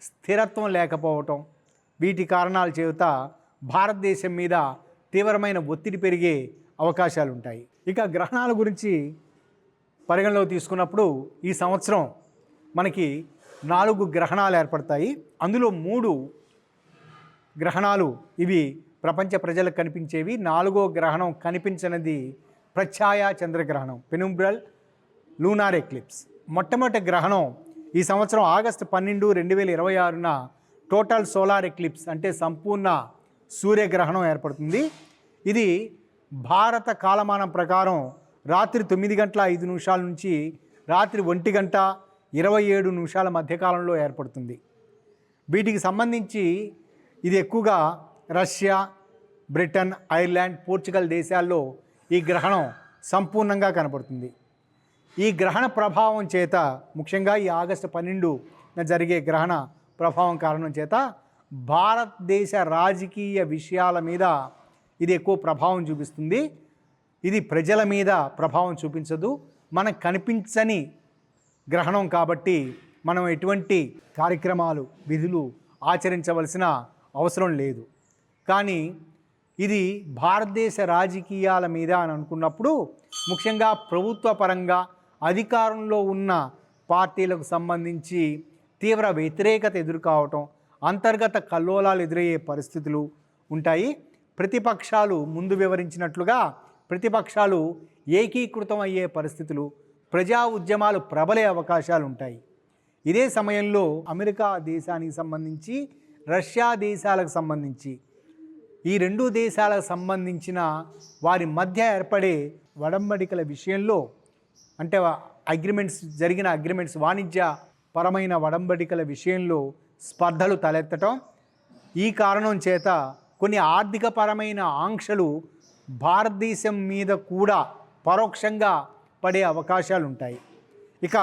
స్థిరత్వం లేకపోవటం, వీటి కారణాల చేత భారతదేశం మీద తీవ్రమైన ఒత్తిడి పెరిగే అవకాశాలు ఉంటాయి. ఇక గ్రహణాల గురించి పరిగణలోకి తీసుకున్నప్పుడు ఈ సంవత్సరం మనకి 4 గ్రహణాలు ఏర్పడతాయి. అందులో 3 గ్రహణాలు ఇవి ప్రపంచ ప్రజలకు కనిపించేవి. 4వ గ్రహణం కనిపించనిది ప్రత్యాయ చంద్రగ్రహణం, పెనుంబ్రల్ లూనార్ ఎక్లిప్స్. మొట్టమొదటి గ్రహణం ఈ సంవత్సరం ఆగస్టు 12, 2026న టోటల్ సోలార్ ఎక్లిప్స్ అంటే సంపూర్ణ సూర్యగ్రహణం ఏర్పడుతుంది. ఇది భారత కాలమానం ప్రకారం రాత్రి 9:05 నుంచి రాత్రి 1:27 మధ్యకాలంలో ఏర్పడుతుంది. వీటికి సంబంధించి ఇది ఎక్కువగా రష్యా, బ్రిటన్, ఐర్లాండ్, పోర్చుగల్ దేశాల్లో ఈ గ్రహణం సంపూర్ణంగా కనపడుతుంది. ఈ గ్రహణ ప్రభావం చేత ముఖ్యంగా ఈ ఆగస్టు 12న జరిగే గ్రహణ ప్రభావం కారణం చేత భారతదేశ రాజకీయ విషయాల మీద ఇది ఎక్కువ ప్రభావం చూపిస్తుంది. ఇది ప్రజల మీద ప్రభావం చూపించదు. మనకు కనిపించని గ్రహణం కాబట్టి మనం ఎటువంటి కార్యక్రమాలు విధులు ఆచరించవలసిన అవసరం లేదు. కానీ ఇది భారతదేశ రాజకీయాల మీద అని అనుకున్నప్పుడు ముఖ్యంగా ప్రభుత్వ పరంగా అధికారంలో ఉన్న పార్టీలకు సంబంధించి తీవ్ర వ్యతిరేకత ఎదుర్కోవటం, అంతర్గత కల్లోలాలు ఎదురయ్యే పరిస్థితులు ఉంటాయి. ప్రతిపక్షాలు ముందు వివరించినట్లుగా ప్రతిపక్షాలు ఏకీకృతం అయ్యే పరిస్థితులు, ప్రజా ఉద్యమాలు ప్రబలే అవకాశాలు ఉంటాయి. ఇదే సమయంలో అమెరికా దేశానికి సంబంధించి రష్యా దేశాలకు సంబంధించి ఈ రెండు దేశాలకు సంబంధించిన వారి మధ్య ఏర్పడే వడంబడికల విషయంలో అంటే జరిగిన అగ్రిమెంట్స్ వాణిజ్య పరమైన వడంబడికల విషయంలో స్పర్ధలు తలెత్తటం, ఈ కారణం చేత కొన్ని ఆర్థికపరమైన ఆంక్షలు భారతదేశం మీద కూడా పరోక్షంగా పడే అవకాశాలు ఉంటాయి. ఇక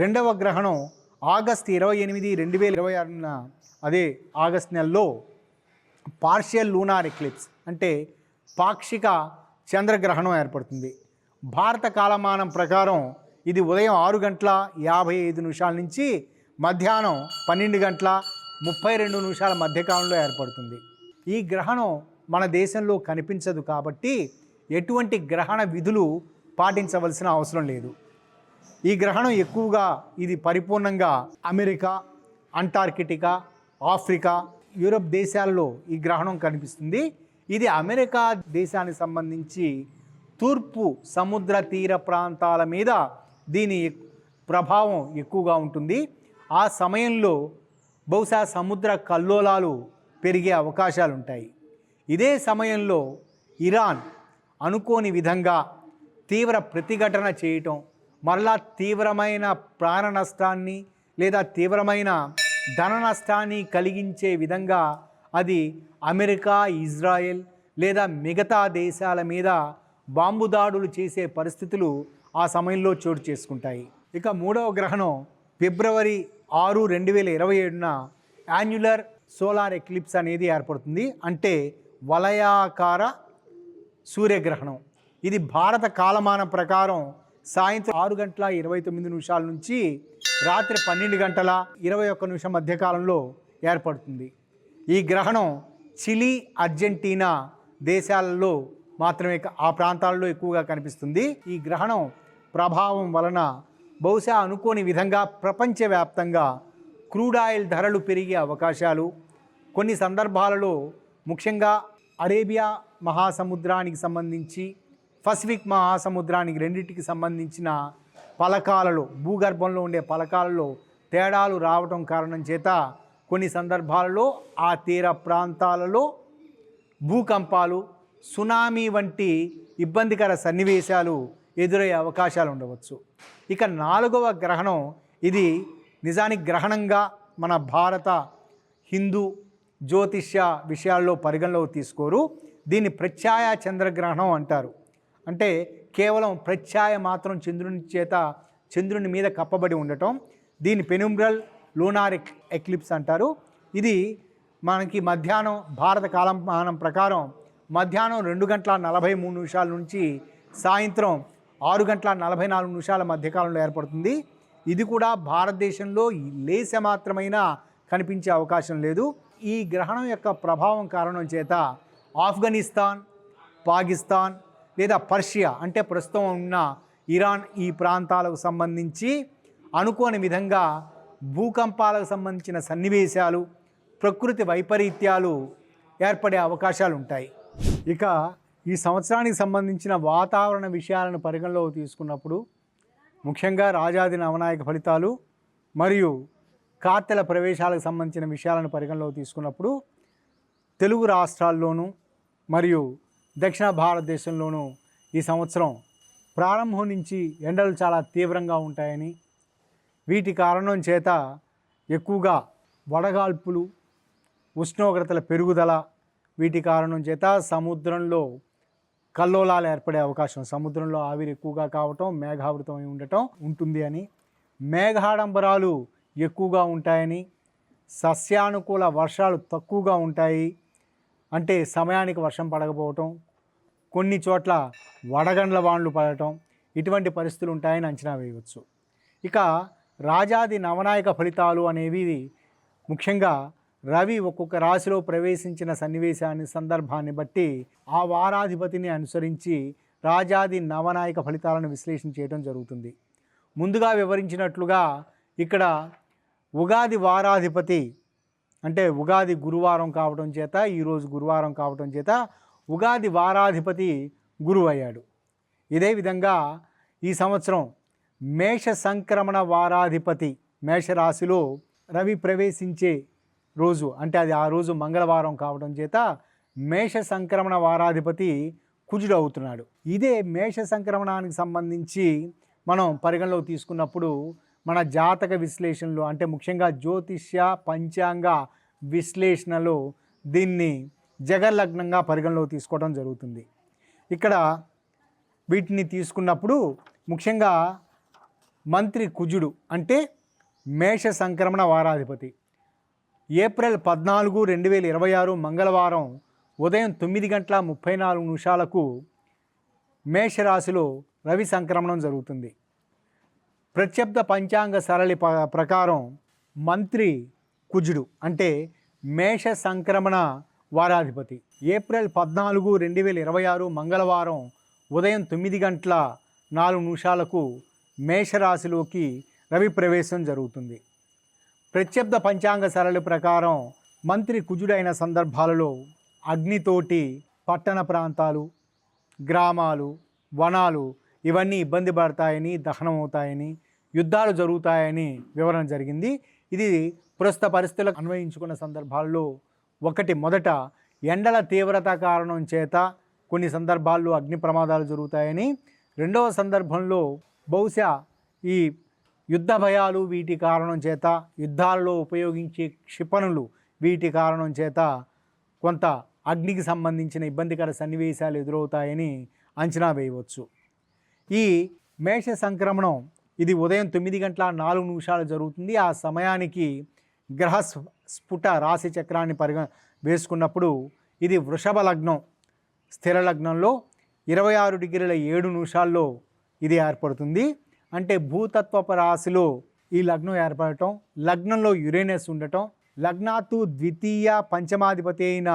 రెండవ గ్రహణం ఆగస్టు 28, 2026 అదే ఆగస్ట్ నెలలో పార్షియల్ లూనార్ ఎక్లిప్స్ అంటే పాక్షిక చంద్రగ్రహణం ఏర్పడుతుంది. భారత కాలమానం ప్రకారం ఇది ఉదయం 6:55 నుంచి మధ్యాహ్నం 12:32 మధ్యకాలంలో ఏర్పడుతుంది. ఈ గ్రహణం మన దేశంలో కనిపించదు కాబట్టి ఎటువంటి గ్రహణ విధులు పాటించవలసిన అవసరం లేదు. ఈ గ్రహణం ఎక్కువగా ఇది పరిపూర్ణంగా అమెరికా, అంటార్కిటికా, ఆఫ్రికా, యూరప్ దేశాల్లో ఈ గ్రహణం కనిపిస్తుంది. ఇది అమెరికా దేశానికి సంబంధించి తూర్పు సముద్ర తీర ప్రాంతాల మీద దీని ప్రభావం ఎక్కువగా ఉంటుంది. ఆ సమయంలో బహుశా సముద్ర కల్లోలాలు పెరిగే అవకాశాలు ఉంటాయి. ఇదే సమయంలో ఇరాన్ అనుకోని విధంగా తీవ్ర ప్రతిఘటన చేయటం, మరలా తీవ్రమైన ప్రాణ నష్టాన్ని లేదా తీవ్రమైన ధన నష్టాన్ని కలిగించే విధంగా అది అమెరికా, ఇజ్రాయెల్ లేదా మిగతా దేశాల మీద బాంబు దాడులు చేసే పరిస్థితులు ఆ సమయంలో చోటు చేసుకుంటాయి. ఇక మూడవ గ్రహణం ఫిబ్రవరి 6, 2027 యాన్యులర్ సోలార్ ఎక్లిప్స్ అనేది ఏర్పడుతుంది. అంటే వలయాకార సూర్యగ్రహణం. ఇది భారత కాలమానం ప్రకారం సాయంత్రం 6:29 నుంచి రాత్రి 12:21 మధ్యకాలంలో ఏర్పడుతుంది. ఈ గ్రహణం చిలీ, అర్జెంటీనా దేశాలలో మాత్రమే ఆ ప్రాంతాల్లో ఎక్కువగా కనిపిస్తుంది. ఈ గ్రహణం ప్రభావం వలన బహుశా అనుకోని విధంగా ప్రపంచవ్యాప్తంగా క్రూడ్ ఆయిల్ ధరలు పెరిగే అవకాశాలు, కొన్ని సందర్భాలలో ముఖ్యంగా అరేబియా మహాసముద్రానికి సంబంధించి పసిఫిక్ మహాసముద్రానికి రెండింటికి సంబంధించిన పలకాలలో, భూగర్భంలో ఉండే పలకాలలో తేడాలు రావటం కారణం చేత కొన్ని సందర్భాలలో ఆ తీర ప్రాంతాలలో భూకంపాలు, సునామీ వంటి ఇబ్బందికర సన్నివేశాలు ఎదురయ్యే అవకాశాలు ఉండవచ్చు. ఇక నాలుగవ గ్రహణం ఇది నిజానికి గ్రహణంగా మన భారత హిందూ జ్యోతిష్య విషయాల్లో పరిగణలోకి తీసుకోరు. దీన్ని ప్రత్యాయ చంద్రగ్రహణం అంటారు. అంటే కేవలం ప్రత్యాయ మాత్రం చంద్రుని మీద కప్పబడి ఉండటం. దీన్ని పెనుంబ్రల్ లూనార్ ఎక్లిప్స్ అంటారు. ఇది మనకి మధ్యాహ్నం భారత కాలమానం ప్రకారం మధ్యాహ్నం 2:43 నుంచి సాయంత్రం 6:44 మధ్యకాలంలో ఏర్పడుతుంది. ఇది కూడా భారతదేశంలో లేశ మాత్రమైనా కనిపించే అవకాశం లేదు. ఈ గ్రహణం యొక్క ప్రభావం కారణం చేత ఆఫ్ఘనిస్తాన్, పాకిస్తాన్ లేదా పర్షియా అంటే ప్రస్తుతం ఉన్న ఇరాన్ ఈ ప్రాంతాలకు సంబంధించి అనుకోని విధంగా భూకంపాలకు సంబంధించిన సన్నివేశాలు, ప్రకృతి వైపరీత్యాలు ఏర్పడే అవకాశాలు ఉంటాయి. ఇక ఈ సంవత్సరానికి సంబంధించిన వాతావరణ విషయాలను పరిగణలోకి తీసుకున్నప్పుడు ముఖ్యంగా రాజాది నవనాయక ఫలితాలు మరియు కార్తెల ప్రవేశాలకు సంబంధించిన విషయాలను పరిగణలోకి తీసుకున్నప్పుడు తెలుగు రాష్ట్రాల్లోనూ మరియు దక్షిణ భారతదేశంలోనూ ఈ సంవత్సరం ప్రారంభం నుంచి ఎండలు చాలా తీవ్రంగా ఉంటాయని, వీటి కారణం చేత ఎక్కువగా వడగాల్పులు, ఉష్ణోగ్రతల పెరుగుదల, వీటి కారణం చేత సముద్రంలో కల్లోలాలు ఏర్పడే అవకాశం, సముద్రంలో ఆవిరి ఎక్కువగా కావటం, మేఘావృతమై ఉండటం ఉంటుంది అని, మేఘాడంబరాలు ఎక్కువగా ఉంటాయని, సస్యానుకూల వర్షాలు తక్కువగా ఉంటాయి, అంటే సమయానికి వర్షం పడకపోవటం, కొన్ని చోట్ల వడగండ్ల వానలు పడటం, ఇటువంటి పరిస్థితులు ఉంటాయని అంచనా వేయవచ్చు. ఇక రాజాది నవనాయక ఫలితాలు అనేవి ముఖ్యంగా రవి ఒక్కొక్క రాశిలో ప్రవేశించిన సందర్భాన్ని బట్టి ఆ వారాధిపతిని అనుసరించి రాజాది నవనాయక ఫలితాలను విశ్లేషణ చేయడం జరుగుతుంది. ముందుగా వివరించినట్లుగా ఇక్కడ ఉగాది వారాధిపతి అంటే ఉగాది గురువారం కావడం చేత, ఈరోజు గురువారం కావడం చేత ఉగాది వారాధిపతి గురువు అయ్యాడు. ఇదే విధంగా ఈ సంవత్సరం మేష సంక్రమణ వారాధిపతి మేషరాశిలో రవి ప్రవేశించే రోజు, అంటే అది ఆ రోజు మంగళవారం కావడం చేత మేష సంక్రమణ వారాధిపతి కుజుడు అవుతున్నాడు. ఇదే మేష సంక్రమణానికి సంబంధించి మనం పరిగణలోకి తీసుకున్నప్పుడు మన జాతక విశ్లేషణలో, అంటే ముఖ్యంగా జ్యోతిష్య పంచాంగ విశ్లేషణలో దీన్ని జగల్లగ్నంగా పరిగణలోకి తీసుకోవడం జరుగుతుంది. ఇక్కడ వీటిని తీసుకున్నప్పుడు ముఖ్యంగా మంత్రి కుజుడు అంటే మేష సంక్రమణ వారాధిపతి ఏప్రిల్ 14, 2026 మంగళవారం ఉదయం 9:34 మేషరాశిలో రవి సంక్రమణం జరుగుతుంది. ప్రత్యబ్ద పంచాంగ సరళి ప్రకారం మంత్రి కుజుడు అంటే మేష సంక్రమణ వారాధిపతి ఏప్రిల్ 14, 2026 మంగళవారం ఉదయం 9:04 మేషరాశిలోకి రవి ప్రవేశం జరుగుతుంది. ప్రత్యబ్ద పంచాంగ సరళి ప్రకారం మంత్రి కుజుడైన సందర్భాలలో అగ్నితోటి పట్టణ ప్రాంతాలు, గ్రామాలు, వనాలు ఇవన్నీ ఇబ్బంది పడతాయని, దహనం అవుతాయని, యుద్ధాలు జరుగుతాయని వివరణ జరిగింది. ఇది ప్రస్తుత పరిస్థితులకు అన్వయించుకున్న సందర్భాల్లో మొదట ఎండల తీవ్రత కారణం చేత కొన్ని సందర్భాల్లో అగ్ని ప్రమాదాలు జరుగుతాయని, రెండవ సందర్భంలో బహుశా ఈ యుద్ధ భయాలు వీటి కారణం చేత, యుద్ధాలలో ఉపయోగించే క్షిపణులు వీటి కారణం చేత కొంత అగ్నికి సంబంధించిన ఇబ్బందికర సన్నివేశాలు ఎదురవుతాయని అంచనా వేయవచ్చు. ఈ మేష సంక్రమణం ఇది ఉదయం 9:04 జరుగుతుంది. ఆ సమయానికి గ్రహ స్ఫుట రాశి చక్రాన్ని వేసుకున్నప్పుడు ఇది వృషభ లగ్నం, స్థిర లగ్నంలో 26:07 ఇది ఏర్పడుతుంది. అంటే భూతత్వపు రాశిలో ఈ లగ్నం ఏర్పడటం, లగ్నంలో యురేనస్ ఉండటం, లగ్నాత్తు ద్వితీయ పంచమాధిపతి అయిన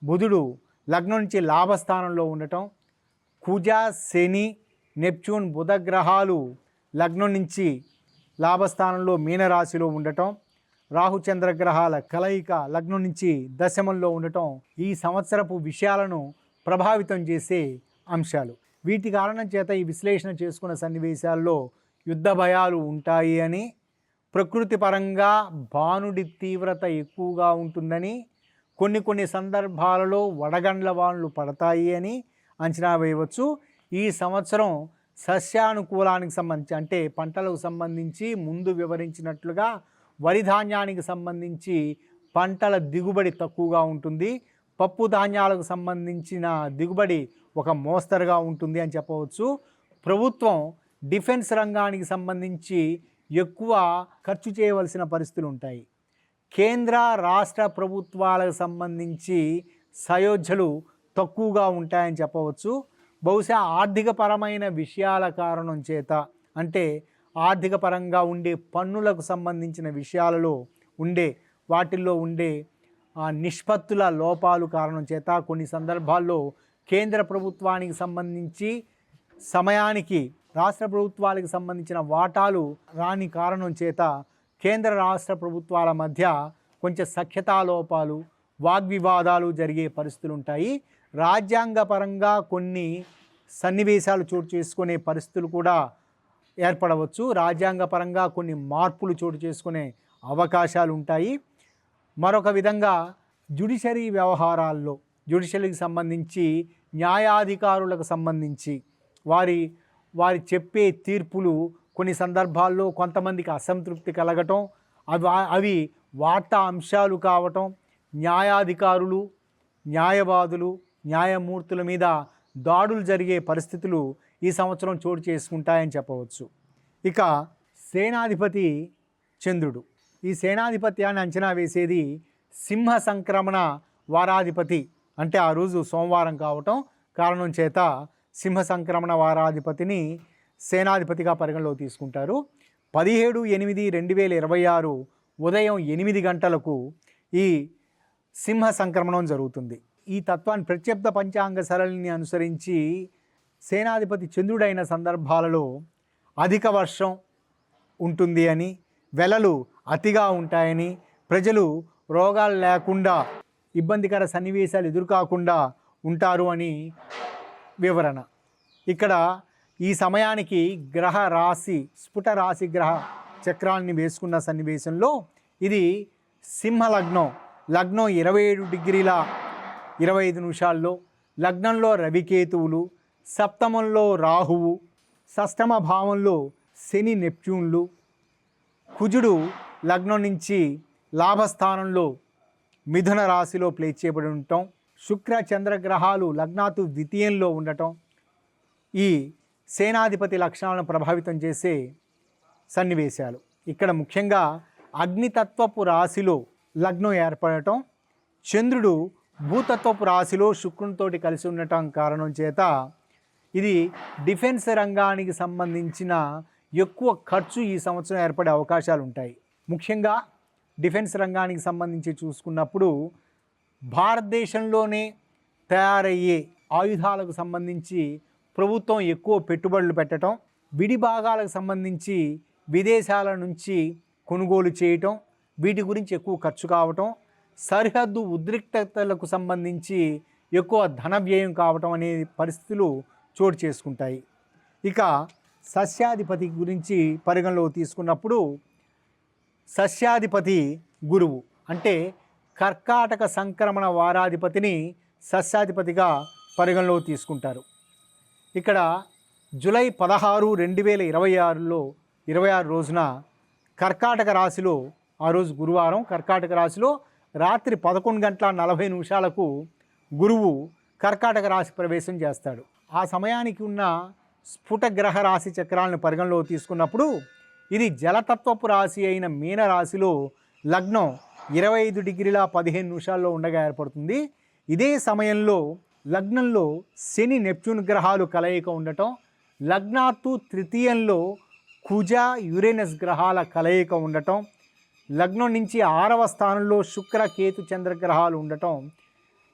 బుధుడు లగ్నం నుంచి లాభస్థానంలో ఉండటం, కుజ శని నెప్ట్యూన్ బుధ గ్రహాలు లగ్నం నుంచి లాభస్థానంలో మీనరాశిలో ఉండటం, రాహుచంద్రగ్రహాల కలయిక లగ్నం నుంచి దశమంలో ఉండటం ఈ సంవత్సరపు విషయాలను ప్రభావితం చేసే అంశాలు. వీటి కారణం చేత ఈ విశ్లేషణ చేసుకున్న సన్నివేశాల్లో యుద్ధ భయాలు ఉంటాయి అని, ప్రకృతి పరంగా బాణుడి తీవ్రత ఎక్కువగా ఉంటుందని, కొన్ని సందర్భాలలో వడగండ్ల వానలు పడతాయి అని అంచనా వేయవచ్చు. ఈ సంవత్సరం సస్యానుకూలానికి సంబంధించి అంటే పంటలకు సంబంధించి ముందు వివరించినట్లుగా వరి ధాన్యానికి సంబంధించి పంటల దిగుబడి తక్కువగా ఉంటుంది. పప్పు ధాన్యాలకు సంబంధించిన దిగుబడి ఒక మోస్తరుగా ఉంటుంది అని చెప్పవచ్చు. ప్రభుత్వం డిఫెన్స్ రంగానికి సంబంధించి ఎక్కువ ఖర్చు చేయవలసిన పరిస్థితులు ఉంటాయి. కేంద్ర రాష్ట్ర ప్రభుత్వాలకు సంబంధించి సయోధ్యలు తక్కువగా ఉంటాయని చెప్పవచ్చు. బహుశా ఆర్థికపరమైన విషయాల కారణం చేత, అంటే ఆర్థిక పరంగా ఉండే పన్నులకు సంబంధించిన విషయాలలో వాటిల్లో ఉండే నిష్పత్తుల లోపాలు కారణం చేత కొన్ని సందర్భాల్లో కేంద్ర ప్రభుత్వానికి సంబంధించి సమయానికి రాష్ట్ర ప్రభుత్వాలకు సంబంధించిన వాటాలు రాని కారణం చేత కేంద్ర రాష్ట్ర ప్రభుత్వాల మధ్య కొంచెం సఖ్యతా లోపాలు, వాగ్వివాదాలు జరిగే పరిస్థితులు ఉంటాయి. రాజ్యాంగపరంగా కొన్ని సన్నివేశాలు చోటు చేసుకునే పరిస్థితులు కూడా ఏర్పడవచ్చు. రాజ్యాంగపరంగా కొన్ని మార్పులు చోటు చేసుకునే అవకాశాలు ఉంటాయి. మరొక విధంగా జ్యుడిషరీ వ్యవహారాల్లో, జ్యుడిషరీకి సంబంధించి న్యాయాధికారులకు సంబంధించి వారి చెప్పే తీర్పులు కొన్ని సందర్భాల్లో కొంతమందికి అసంతృప్తి కలగటం, అవి వార్తా అంశాలు కావటం, న్యాయాధికారులు, న్యాయవాదులు, న్యాయమూర్తుల మీద దాడులు జరిగే పరిస్థితులు ఈ సంవత్సరం చోటు చేసుకుంటాయని చెప్పవచ్చు. ఇక సేనాధిపతి చంద్రుడు ఈ సేనాధిపత్యాన్ని అంచనా వేసేది సింహ సంక్రమణ వారాధిపతి, అంటే ఆ రోజు సోమవారం కావటం కారణం చేత సింహ సంక్రమణ వారాధిపతిని సేనాధిపతిగా పరిగణలో తీసుకుంటారు. 17/8/2026 ఉదయం 8 గంటలకు ఈ సింహ సంక్రమణం జరుగుతుంది. ఈ తత్వాన్ని ప్రత్యబ్ద పంచాంగ సరళిని అనుసరించి సేనాధిపతి చంద్రుడైన సందర్భాలలో అధిక వర్షం ఉంటుంది అని, వెలలు అతిగా ఉంటాయని, ప్రజలు రోగాలు లేకుండా ఇబ్బందికర సన్నివేశాలు ఎదురుకాకుండా ఉంటారు అని వివరణ. ఇక్కడ ఈ సమయానికి గ్రహ రాశి స్ఫుట రాశి గ్రహ చక్రాన్ని వేసుకున్న సన్నివేశంలో ఇది సింహ లగ్నం 27°25', లగ్నంలో రవికేతువులు, సప్తమంలో రాహువు, షష్టమ భావంలో శని నెప్ట్యూన్లు, కుజుడు లగ్నం నుంచి లాభస్థానంలో మిథున రాశిలో ప్లేస్ చేయబడి ఉండటం, శుక్ర చంద్రగ్రహాలు లగ్నాతు ద్వితీయంలో ఉండటం ఈ సేనాధిపతి లక్షణాలను ప్రభావితం చేసే సన్నివేశాలు. ఇక్కడ ముఖ్యంగా అగ్నితత్వపు రాశిలో లగ్నం ఏర్పడటం, చంద్రుడు భూతత్వపు రాశిలో శుక్రునితోటి కలిసి ఉండటం కారణం చేత ఇది డిఫెన్స్ రంగానికి సంబంధించిన ఎక్కువ ఖర్చు ఈ సంవత్సరం ఏర్పడే అవకాశాలు ఉంటాయి. ముఖ్యంగా డిఫెన్స్ రంగానికి సంబంధించి చూసుకున్నప్పుడు భారతదేశంలోనే తయారయ్యే ఆయుధాలకు సంబంధించి ప్రభుత్వం ఎక్కువ పెట్టుబడులు పెట్టడం, విడి భాగాలకు సంబంధించి విదేశాల నుంచి కొనుగోలు చేయటం, వీటి గురించి ఎక్కువ ఖర్చు కావటం, సరిహద్దు ఉద్రిక్తతలకు సంబంధించి ఎక్కువ ధన వ్యయం కావటం అనే పరిస్థితులు చోటు చేసుకుంటాయి. ఇక సస్యాధిపతి గురించి పరిగణలో తీసుకున్నప్పుడు సస్యాధిపతి గురువు, అంటే కర్కాటక సంక్రమణ వారాధిపతిని సస్యాధిపతిగా పరిగణలో తీసుకుంటారు. ఇక్కడ జూలై 16, 2026 రోజున కర్కాటక రాశిలో, ఆ రోజు గురువారం, కర్కాటక రాశిలో రాత్రి 11:40 గురువు కర్కాటక రాశి ప్రవేశం చేస్తాడు. ఆ సమయానికి ఉన్న స్ఫుట గ్రహ రాశి చక్రాలను పరిగణలో తీసుకున్నప్పుడు ఇది జలతత్వపు రాశి అయిన మీన రాశిలో లగ్నం 25°15' ఉండగా ఏర్పడుతుంది. ఇదే సమయంలో లగ్నంలో శని నెప్ట్యూన్ గ్రహాలు కలయిక ఉండటం, లగ్నాత్తు తృతీయంలో కుజ యురేనస్ గ్రహాల కలయిక ఉండటం, లగ్నం నుంచి 6వ స్థానంలో శుక్ర కేతు చంద్రగ్రహాలు ఉండటం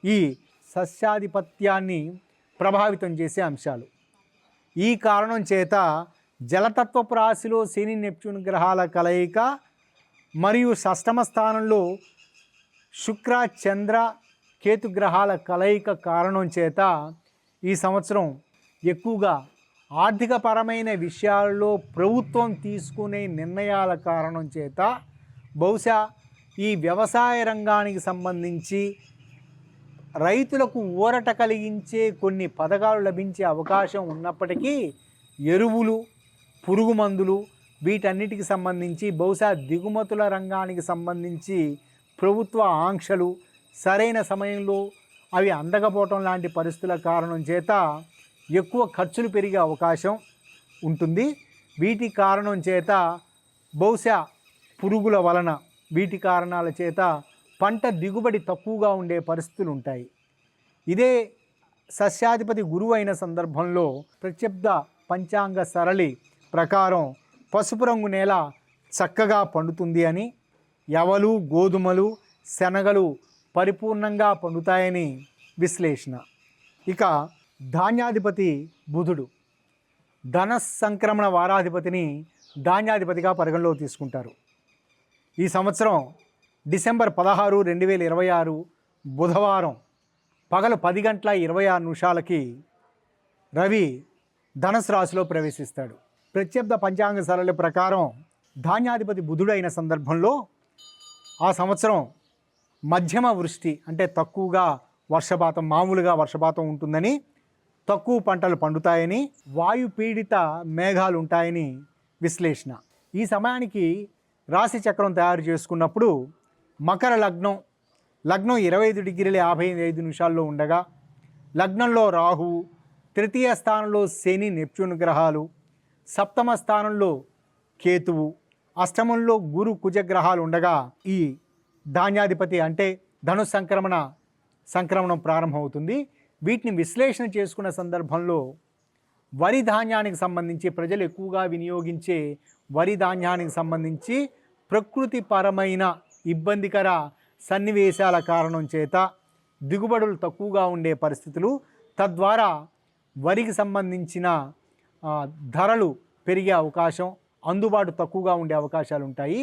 ఈ సస్యాధిపత్యాన్ని ప్రభావితం చేసే అంశాలు. ఈ కారణం చేత జలతత్వపు రాశిలో శని నెప్ట్యూన్ గ్రహాల కలయిక మరియు షష్టమ స్థానంలో శుక్ర చంద్ర కేతు గ్రహాల కలయిక కారణం చేత ఈ సంవత్సరం ఎక్కువగా ఆర్థికపరమైన విషయాల్లో ప్రభుత్వం తీసుకునే నిర్ణయాల కారణం చేత బహుశా ఈ వ్యవసాయ రంగానికి సంబంధించి రైతులకు ఊరట కలిగించే కొన్ని పథకాలు లభించే అవకాశం ఉన్నప్పటికీ ఎరువులు, పురుగు మందులు వీటన్నిటికి సంబంధించి బహుశా దిగుమతుల రంగానికి సంబంధించి ప్రభుత్వ ఆంక్షలు సరైన సమయంలో అవి అందకపోవటం లాంటి పరిస్థితుల కారణం చేత ఎక్కువ ఖర్చులు పెరిగే అవకాశం ఉంటుంది. వీటి కారణం చేత బహుశా పురుగుల వలన, వీటి కారణాల చేత పంట దిగుబడి తక్కువగా ఉండే పరిస్థితులు ఉంటాయి. ఇదే సస్యాధిపతి గురువు అయిన సందర్భంలో ప్రత్యబ్ద పంచాంగ సరళి ప్రకారం పసుపు రంగు నేల చక్కగా పండుతుంది అని, యవలు, గోధుమలు, శనగలు పరిపూర్ణంగా పండుతాయని విశ్లేషణ. ఇక ధాన్యాధిపతి బుధుడు, ధన సంక్రమణ వారాధిపతిని ధాన్యాధిపతిగా పరిగణలో తీసుకుంటారు. ఈ సంవత్సరం డిసెంబర్ 16, 2026 బుధవారం పగలు 10:26 రవి ధనుసు రాశిలో ప్రవేశిస్తాడు. ప్రత్యబ్ద పంచాంగ సరళి ప్రకారం ధాన్యాధిపతి బుధుడైన సందర్భంలో ఆ సంవత్సరం మధ్యమ వృష్టి, అంటే తక్కువగా వర్షపాతం, మామూలుగా వర్షపాతం ఉంటుందని, తక్కువ పంటలు పండుతాయని, వాయు పీడిత మేఘాలు ఉంటాయని విశ్లేషణ. ఈ సమయానికి రాశి చక్రం తయారు చేసుకున్నప్పుడు మకర లగ్నం 25°55' ఉండగా, లగ్నంలో రాహువు, తృతీయ స్థానంలో శని నెప్ట్యూన్ గ్రహాలు, సప్తమ స్థానంలో కేతువు, అష్టమంలో గురు కుజగ్రహాలు ఉండగా ఈ ధాన్యాధిపతి అంటే ధనుస్సు సంక్రమణం ప్రారంభమవుతుంది. వీటిని విశ్లేషణ చేసుకున్న సందర్భంలో వరి ధాన్యానికి సంబంధించి ప్రజలు ఎక్కువగా వినియోగించే వరి ధాన్యానికి సంబంధించి ప్రకృతిపరమైన ఇబ్బందికర సన్నివేశాల కారణం చేత దిగుబడులు తక్కువగా ఉండే పరిస్థితులు, తద్వారా వరికి సంబంధించిన ధరలు పెరిగే అవకాశం, అందుబాటు తక్కువగా ఉండే అవకాశాలు ఉంటాయి.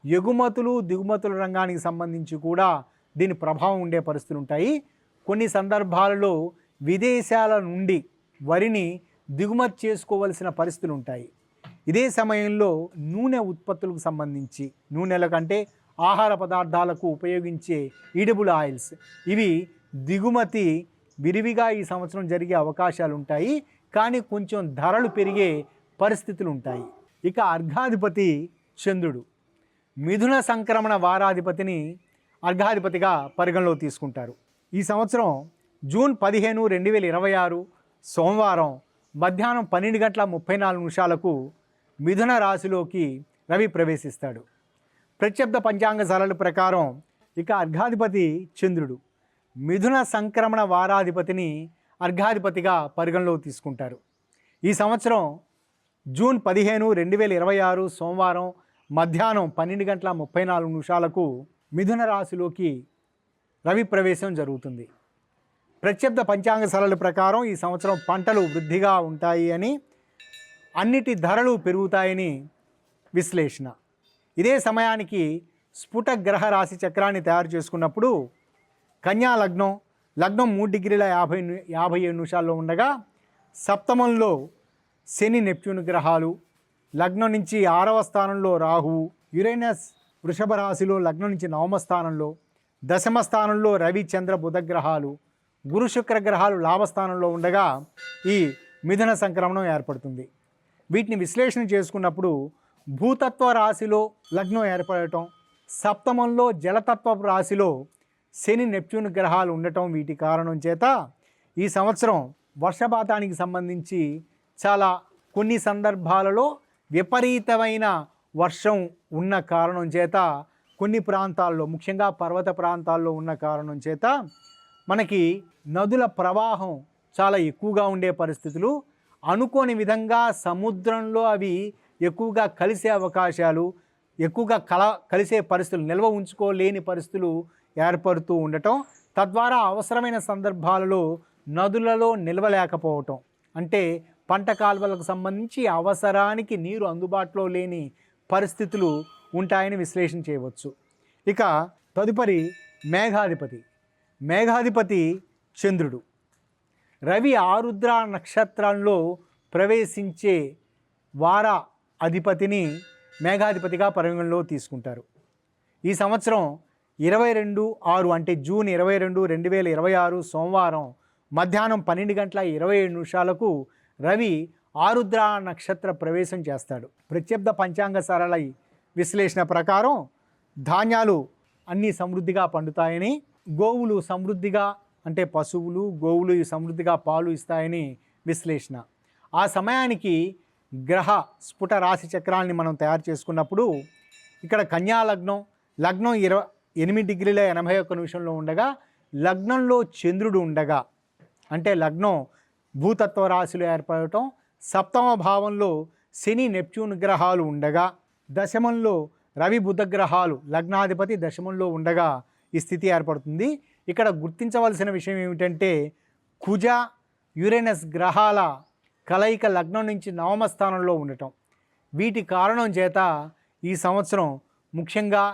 ఎగుమతులు దిగుమతుల రంగానికి సంబంధించి కూడా దీని ప్రభావం ఉండే పరిస్థితులు ఉంటాయి. కొన్ని సందర్భాలలో విదేశాల నుండి వరిని దిగుమతి చేసుకోవలసిన పరిస్థితులు ఉంటాయి. ఇదే సమయంలో నూనె ఉత్పత్తులకు సంబంధించి, నూనెల కంటే ఆహార పదార్థాలకు ఉపయోగించే ఈడబుల్ ఆయిల్స్, ఇవి దిగుమతి విరివిగా ఈ సంవత్సరం జరిగే అవకాశాలు ఉంటాయి. కానీ కొంచెం ధరలు పెరిగే పరిస్థితులు ఉంటాయి. ఇక అర్ఘాధిపతి చంద్రుడు, మిథున సంక్రమణ వారాధిపతిని అర్ఘాధిపతిగా పరిగణలో తీసుకుంటారు. ఈ సంవత్సరం జూన్ 15, 2026 సోమవారం మధ్యాహ్నం 12:34 మిథున రాశిలోకి రవి ప్రవేశిస్తాడు. ప్రత్యబ్ద పంచాంగ సరళ ప్రకారం ఇక అర్ఘాధిపతి చంద్రుడు మిథున సంక్రమణ వారాధిపతిని అర్ఘాధిపతిగా పరిగణలో తీసుకుంటారు. ఈ సంవత్సరం జూన్ 15, 2026 సోమవారం మధ్యాహ్నం 12:34 మిథున రాశిలోకి రవి ప్రవేశం జరుగుతుంది. ప్రత్యబ్ద పంచాంగ సరళ ప్రకారం ఈ సంవత్సరం పంటలు వృద్ధిగా ఉంటాయి అని, అన్నిటి ధరలు పెరుగుతాయని విశ్లేషణ. ఇదే సమయానికి స్ఫుట గ్రహ రాశి చక్రాన్ని తయారు చేసుకున్నప్పుడు కన్యా లగ్నం 3:57 ఉండగా సప్తమంలో శని నెప్ట్యూన్ గ్రహాలు, లగ్నం నుంచి 6వ స్థానంలో రాహువు, యురేనస్ వృషభ రాశిలో లగ్నం నుంచి 9వ స్థానంలో, దశమ స్థానంలో రవి చంద్ర బుధ గ్రహాలు, గురు శుక్ర గ్రహాలు లాభస్థానంలో ఉండగా ఈ మిథున సంక్రమణం ఏర్పడుతుంది. వీటిని విశ్లేషణ చేసుకున్నప్పుడు భూతత్వ రాశిలో లగ్నం ఏర్పడటం, సప్తమంలో జలతత్వ రాశిలో శని నెప్ట్యూన్ గ్రహాలు ఉండటం, వీటి కారణం చేత ఈ సంవత్సరం వర్షపాతానికి సంబంధించి కొన్ని సందర్భాలలో విపరీతమైన వర్షం ఉన్న కారణం చేత కొన్ని ప్రాంతాల్లో, ముఖ్యంగా పర్వత ప్రాంతాల్లో ఉన్న కారణం చేత మనకి నదుల ప్రవాహం చాలా ఎక్కువగా ఉండే పరిస్థితులు, అనుకోని విధంగా సముద్రంలో అవి ఎక్కువగా కలిసే అవకాశాలు, ఎక్కువగా కలిసే పరిస్థితులు, నిల్వ ఉంచుకోలేని పరిస్థితులు ఏర్పడుతూ ఉండటం, తద్వారా అవసరమైన సందర్భాలలో నదులలో నిల్వలేకపోవటం, అంటే పంట కాలువలకు సంబంధించి అవసరానికి నీరు అందుబాటులో లేని పరిస్థితులు ఉంటాయని విశ్లేషణ చేయవచ్చు. ఇక తదుపరి మేఘాధిపతి చంద్రుడు రవి ఆరుద్ర నక్షత్రంలో ప్రవేశించే వార అధిపతిని మేఘాధిపతిగా పరిగణలో తీసుకుంటారు. ఈ సంవత్సరం 22/6 అంటే జూన్ 22, 2026 సోమవారం మధ్యాహ్నం 12:27 రవి ఆరుద్ర నక్షత్ర ప్రవేశం చేస్తాడు. ప్రత్యబ్ద పంచాంగ సరళ విశ్లేషణ ప్రకారం ధాన్యాలు అన్నీ సమృద్ధిగా పండుతాయని, గోవులు సమృద్ధిగా, అంటే పశువులు గోవులు సమృద్ధిగా పాలు ఇస్తాయని విశ్లేషణ. ఆ సమయానికి గ్రహ స్ఫుట రాశి చక్రాన్ని మనం తయారు చేసుకున్నప్పుడు ఇక్కడ కన్యా లగ్నం 8:81 ఉండగా, లగ్నంలో చంద్రుడు ఉండగా, అంటే లగ్నం భూతత్వ రాశిలో ఏర్పడటం, సప్తమ భావంలో శని నెప్ట్యూన్ గ్రహాలు ఉండగా, దశమంలో రవి బుధ గ్రహాలు లగ్నాధిపతి దశమంలో ఉండగా ఈ స్థితి ఏర్పడుతుంది. ఇక్కడ గుర్తించవలసిన విషయం ఏమిటంటే కుజ యురేనస్ గ్రహాల కలయిక లగ్నం నుంచి 9వ స్థానంలో ఉండటం. వీటి కారణం చేత ఈ సంవత్సరం ముఖ్యంగా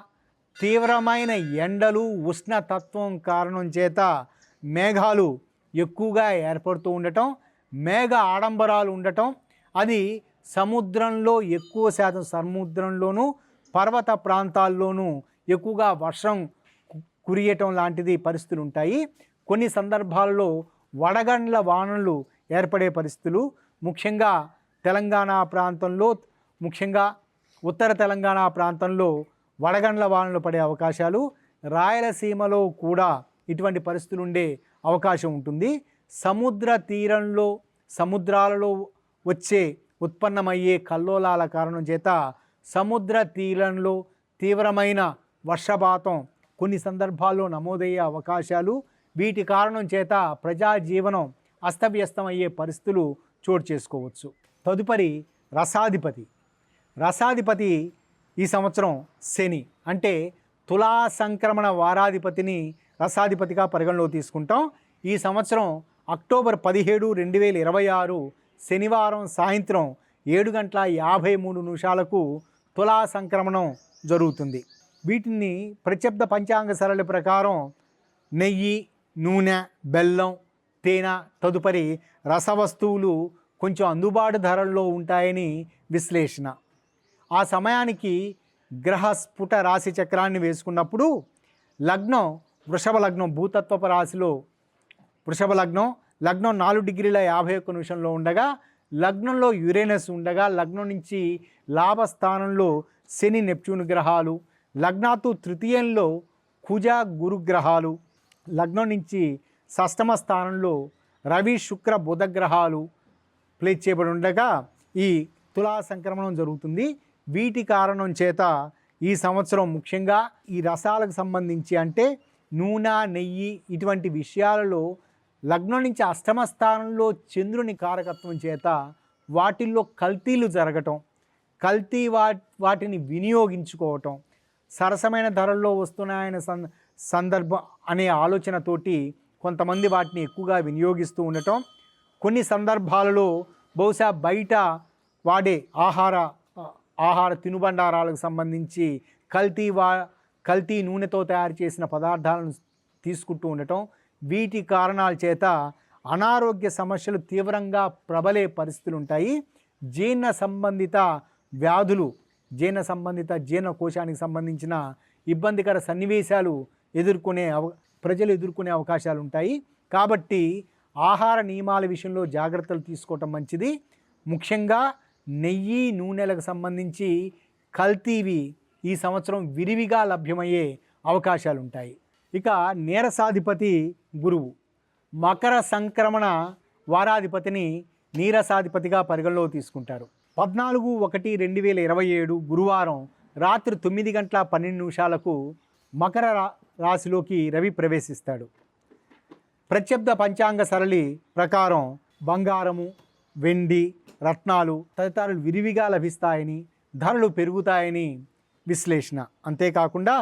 తీవ్రమైన ఎండలు, ఉష్ణతత్వం కారణం చేత మేఘాలు ఎక్కువగా ఏర్పడుతూ ఉండటం, మేఘ ఆడంబరాలు ఉండటం, అది సముద్రంలో ఎక్కువ శాతం, సముద్రంలోనూ పర్వత ప్రాంతాల్లోనూ ఎక్కువగా వర్షం కురియటం లాంటిది పరిస్థితులు ఉంటాయి. కొన్ని సందర్భాల్లో వడగండ్ల వానలు ఏర్పడే పరిస్థితులు, ముఖ్యంగా తెలంగాణ ప్రాంతంలో, ముఖ్యంగా ఉత్తర తెలంగాణ ప్రాంతంలో వడగండ్ల వానలు పడే అవకాశాలు, రాయలసీమలో కూడా ఇటువంటి పరిస్థితులు ఉండే అవకాశం ఉంటుంది. సముద్ర తీరంలో, సముద్రాలలో ఉత్పన్నమయ్యే కల్లోలాల కారణం చేత సముద్ర తీరంలో తీవ్రమైన వర్షపాతం కొన్ని సందర్భాల్లో నమోదయ్యే అవకాశాలు, వీటి కారణం చేత ప్రజాజీవనం అస్తవ్యస్తమయ్యే పరిస్థితులు చోటు చేసుకోవచ్చు. తదుపరి రసాధిపతి ఈ సంవత్సరం శని, అంటే తులా సంక్రమణ వారాధిపతిని రసాధిపతిగా పరిగణలో తీసుకుంటాం. ఈ సంవత్సరం అక్టోబర్ 17, 2026 శనివారం సాయంత్రం 7:53 తులా సంక్రమణం జరుగుతుంది. వీటిని ప్రత్యబ్ద పంచాంగ సరళి ప్రకారం నెయ్యి, నూనె, బెల్లం, తేనె తదుపరి రసవస్తువులు కొంచెం అందుబాటు ధరల్లో ఉంటాయని విశ్లేషణ. ఆ సమయానికి గ్రహ స్ఫుట రాశి చక్రాన్ని వేసుకున్నప్పుడు లగ్నం వృషభ లగ్నం, భూతత్వపు రాశిలో వృషభ లగ్నం 4:51 ఉండగా లగ్నంలో యురేనస్ ఉండగా లగ్నం నుంచి లాభస్థానంలో శని, నెప్ట్యూన్ గ్రహాలు, లగ్నాతు తృతీయంలో కుజ, గురు గ్రహాలు, లగ్నం నుంచి షష్టమ స్థానంలో రవి, శుక్ర, బుధ గ్రహాలు ప్లేస్ చేయబడి ఉండగా ఈ తులా సంక్రమణం జరుగుతుంది. వీటి కారణం చేత ఈ సంవత్సరం ముఖ్యంగా ఈ రసాలకు సంబంధించి అంటే నూనె, నెయ్యి ఇటువంటి విషయాలలో లగ్నం నుంచి అష్టమ స్థానంలో చంద్రుని కారకత్వం చేత వాటిల్లో కల్తీలు జరగటం, వాటిని వినియోగించుకోవటం, సరసమైన ధరల్లో వస్తున్నాయనే సందర్భం అనే ఆలోచనతోటి కొంతమంది వాటిని ఎక్కువగా వినియోగిస్తూ ఉండటం, కొన్ని సందర్భాలలో బహుశా బయట వాడే ఆహార తినుబండారాలకు సంబంధించి కల్తీ నూనెతో తయారు చేసిన పదార్థాలను తీసుకుంటూ ఉండటం, వీటి కారణాల చేత అనారోగ్య సమస్యలు తీవ్రంగా ప్రబలే పరిస్థితులు ఉంటాయి. జీర్ణ సంబంధిత వ్యాధులు, జీర్ణకోశానికి సంబంధించిన ఇబ్బందికర సన్నివేశాలు ప్రజలు ఎదుర్కొనే అవకాశాలు ఉంటాయి. కాబట్టి ఆహార నియమాల విషయంలో జాగ్రత్తలు తీసుకోవటం మంచిది. ముఖ్యంగా నెయ్యి, నూనెలకు సంబంధించి కల్తీవి ఈ సంవత్సరం విరివిగా లభ్యమయ్యే అవకాశాలు ఉంటాయి. ఇక నీరసాధిపతి గురువు, మకర సంక్రమణ వారాధిపతిని నీరసాధిపతిగా పరిగణలో తీసుకుంటారు. 14/1/2027 గురువారం రాత్రి 9:12 మకర రాశిలోకి రవి ప్రవేశిస్తాడు. ప్రత్యబ్ద పంచాంగ సరళి ప్రకారం బంగారము, వెండి, రత్నాలు తదితరాలు విరివిగా లభిస్తాయని, ధరలు పెరుగుతాయని విశ్లేషణ. అంతేకాకుండా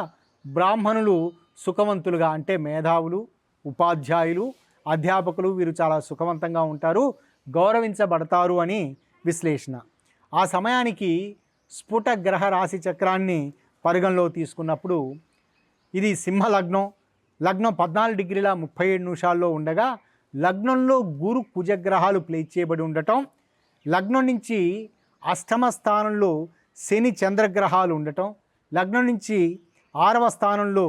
బ్రాహ్మణులు సుఖవంతులుగా, అంటే మేధావులు, ఉపాధ్యాయులు, అధ్యాపకులు వీరు చాలా సుఖవంతంగా ఉంటారు, గౌరవించబడతారు అని విశ్లేషణ. ఆ సమయానికి స్ఫుట గ్రహ రాశి చక్రాన్ని పరిగణలో తీసుకున్నప్పుడు ఇది సింహ లగ్నం 14:37 ఉండగా లగ్నంలో గురు, కుజగ్రహాలు ప్లేస్ చేయబడి ఉండటం, లగ్నం నుంచి అష్టమ స్థానంలో శని, చంద్రగ్రహాలు ఉండటం, లగ్నం నుంచి 6వ స్థానంలో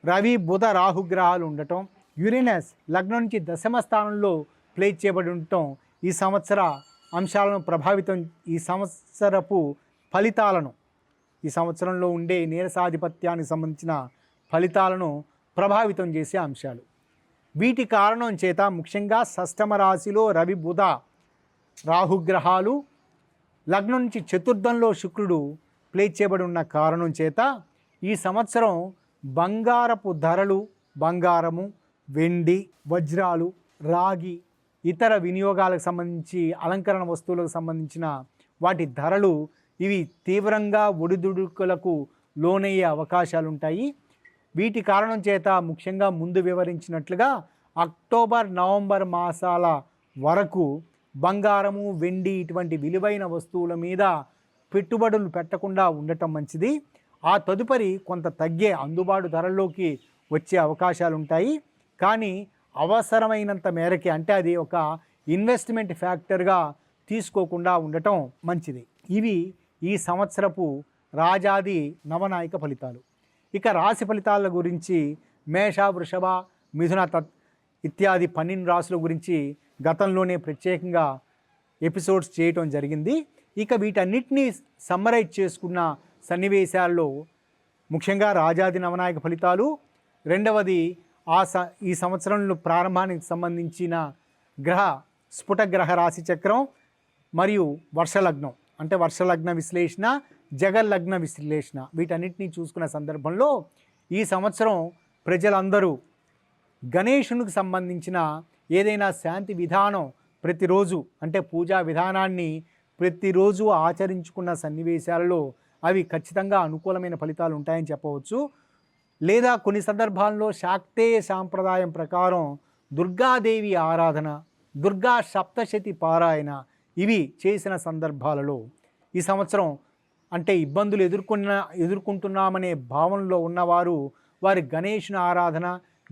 రవి, బుధ, రాహుగ్రహాలు ఉండటం, యురేనస్ లగ్నం నుంచి దశమ స్థానంలో ప్లేస్ చేయబడి ఉండటం ఈ సంవత్సర అంశాలను ప్రభావితం, ఈ సంవత్సరపు ఫలితాలను, ఈ సంవత్సరంలో ఉండే నీరసాధిపత్యానికి సంబంధించిన ఫలితాలను ప్రభావితం చేసే అంశాలు. వీటి కారణం చేత ముఖ్యంగా షష్టమ రాశిలో రవి, బుధ, రాహుగ్రహాలు, లగ్నం నుంచి చతుర్థంలో శుక్రుడు ప్లేస్ చేయబడి ఉన్న కారణం చేత ఈ సంవత్సరం బంగారపు ధరలు, బంగారము, వెండి, వజ్రాలు, రాగి, ఇతర వినియోగాలకు సంబంధించి అలంకరణ వస్తువులకు సంబంధించిన వాటి ధరలు ఇవి తీవ్రంగా ఒడిదుడుకులకు లోనయ్యే అవకాశాలు ఉంటాయి. వీటి కారణం చేత ముఖ్యంగా ముందు వివరించినట్లుగా అక్టోబర్, నవంబర్ మాసాల వరకు బంగారము, వెండి ఇటువంటి విలువైన వస్తువుల మీద పెట్టుబడులు పెట్టకుండా ఉండటం మంచిది. ఆ తదుపరి కొంత తగ్గే అందుబాటు ధరల్లోకి వచ్చే అవకాశాలు ఉంటాయి. కానీ అవసరమైనంత మేరకి, అంటే అది ఒక ఇన్వెస్ట్మెంట్ ఫ్యాక్టర్గా తీసుకోకుండా ఉండటం మంచిది. ఇవి ఈ సంవత్సరపు రాజాది నవనాయక ఫలితాలు. ఇక రాశి ఫలితాల గురించి మేష, వృషభ, మిథున ఇత్యాది 12 రాశుల గురించి గతంలోనే ప్రత్యేకంగా ఎపిసోడ్స్ చేయటం జరిగింది. ఇక వీటన్నిటినీ సమ్మరైజ్ చేసుకున్న సన్నివేశాల్లో ముఖ్యంగా రాజాది నవనాయక ఫలితాలు, రెండవది ఈ సంవత్సరంలో ప్రారంభానికి సంబంధించిన స్ఫుట గ్రహ రాశి చక్రం మరియు వర్షలగ్నం, అంటే వర్షలగ్న విశ్లేషణ, జగల్లగ్న విశ్లేషణ వీటన్నిటినీ చూసుకున్న సందర్భంలో ఈ సంవత్సరం ప్రజలందరూ గణేశునికి సంబంధించిన ఏదైనా శాంతి విధానం ప్రతిరోజు అంటే పూజా విధానాన్ని ప్రతిరోజు ఆచరించుకున్న సన్నివేశాలలో అవి ఖచ్చితంగా అనుకూలమైన ఫలితాలు ఉంటాయని చెప్పవచ్చు. లేదా కొన్ని సందర్భాల్లో శాక్తేయ సాంప్రదాయం ప్రకారం దుర్గాదేవి ఆరాధన, దుర్గా సప్తశతి పారాయణ ఇవి చేసిన సందర్భాలలో ఈ సంవత్సరం అంటే ఇబ్బందులు ఎదుర్కొంటున్నామనే భావనలో ఉన్నవారు వారి గణేశుని ఆరాధన,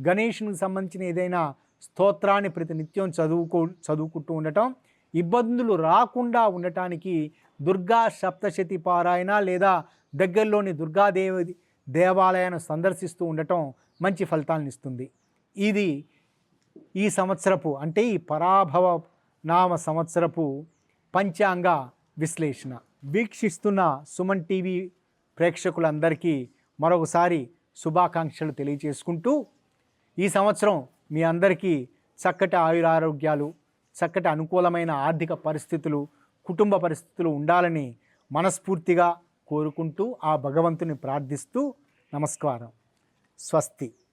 గణేశునికి సంబంధించిన ఏదైనా స్తోత్రాన్ని ప్రతినిత్యం చదువుకుంటూ ఉండటం, ఇబ్బందులు రాకుండా ఉండటానికి దుర్గా సప్తశతి పారాయణ లేదా దగ్గరలోని దుర్గాదేవి దేవాలయాన్ని సందర్శిస్తూ ఉండటం మంచి ఫలితాలను ఇస్తుంది. ఇది ఈ సంవత్సరపు అంటే ఈ పరాభవ నామ సంవత్సరపు పంచాంగ విశ్లేషణ. వీక్షిస్తున్న సుమన్ టీవీ ప్రేక్షకులందరికీ మరొకసారి శుభాకాంక్షలు తెలియజేసుకుంటూ ఈ సంవత్సరం మీ అందరికీ చక్కటి ఆయురారోగ్యాలు, చక్కటి అనుకూలమైన ఆర్థిక పరిస్థితులు, కుటుంబ పరిస్థితులు ఉండాలని మనస్ఫూర్తిగా కోరుకుంటూ ఆ భగవంతుని ప్రార్థిస్తూ నమస్కారం. స్వస్తి.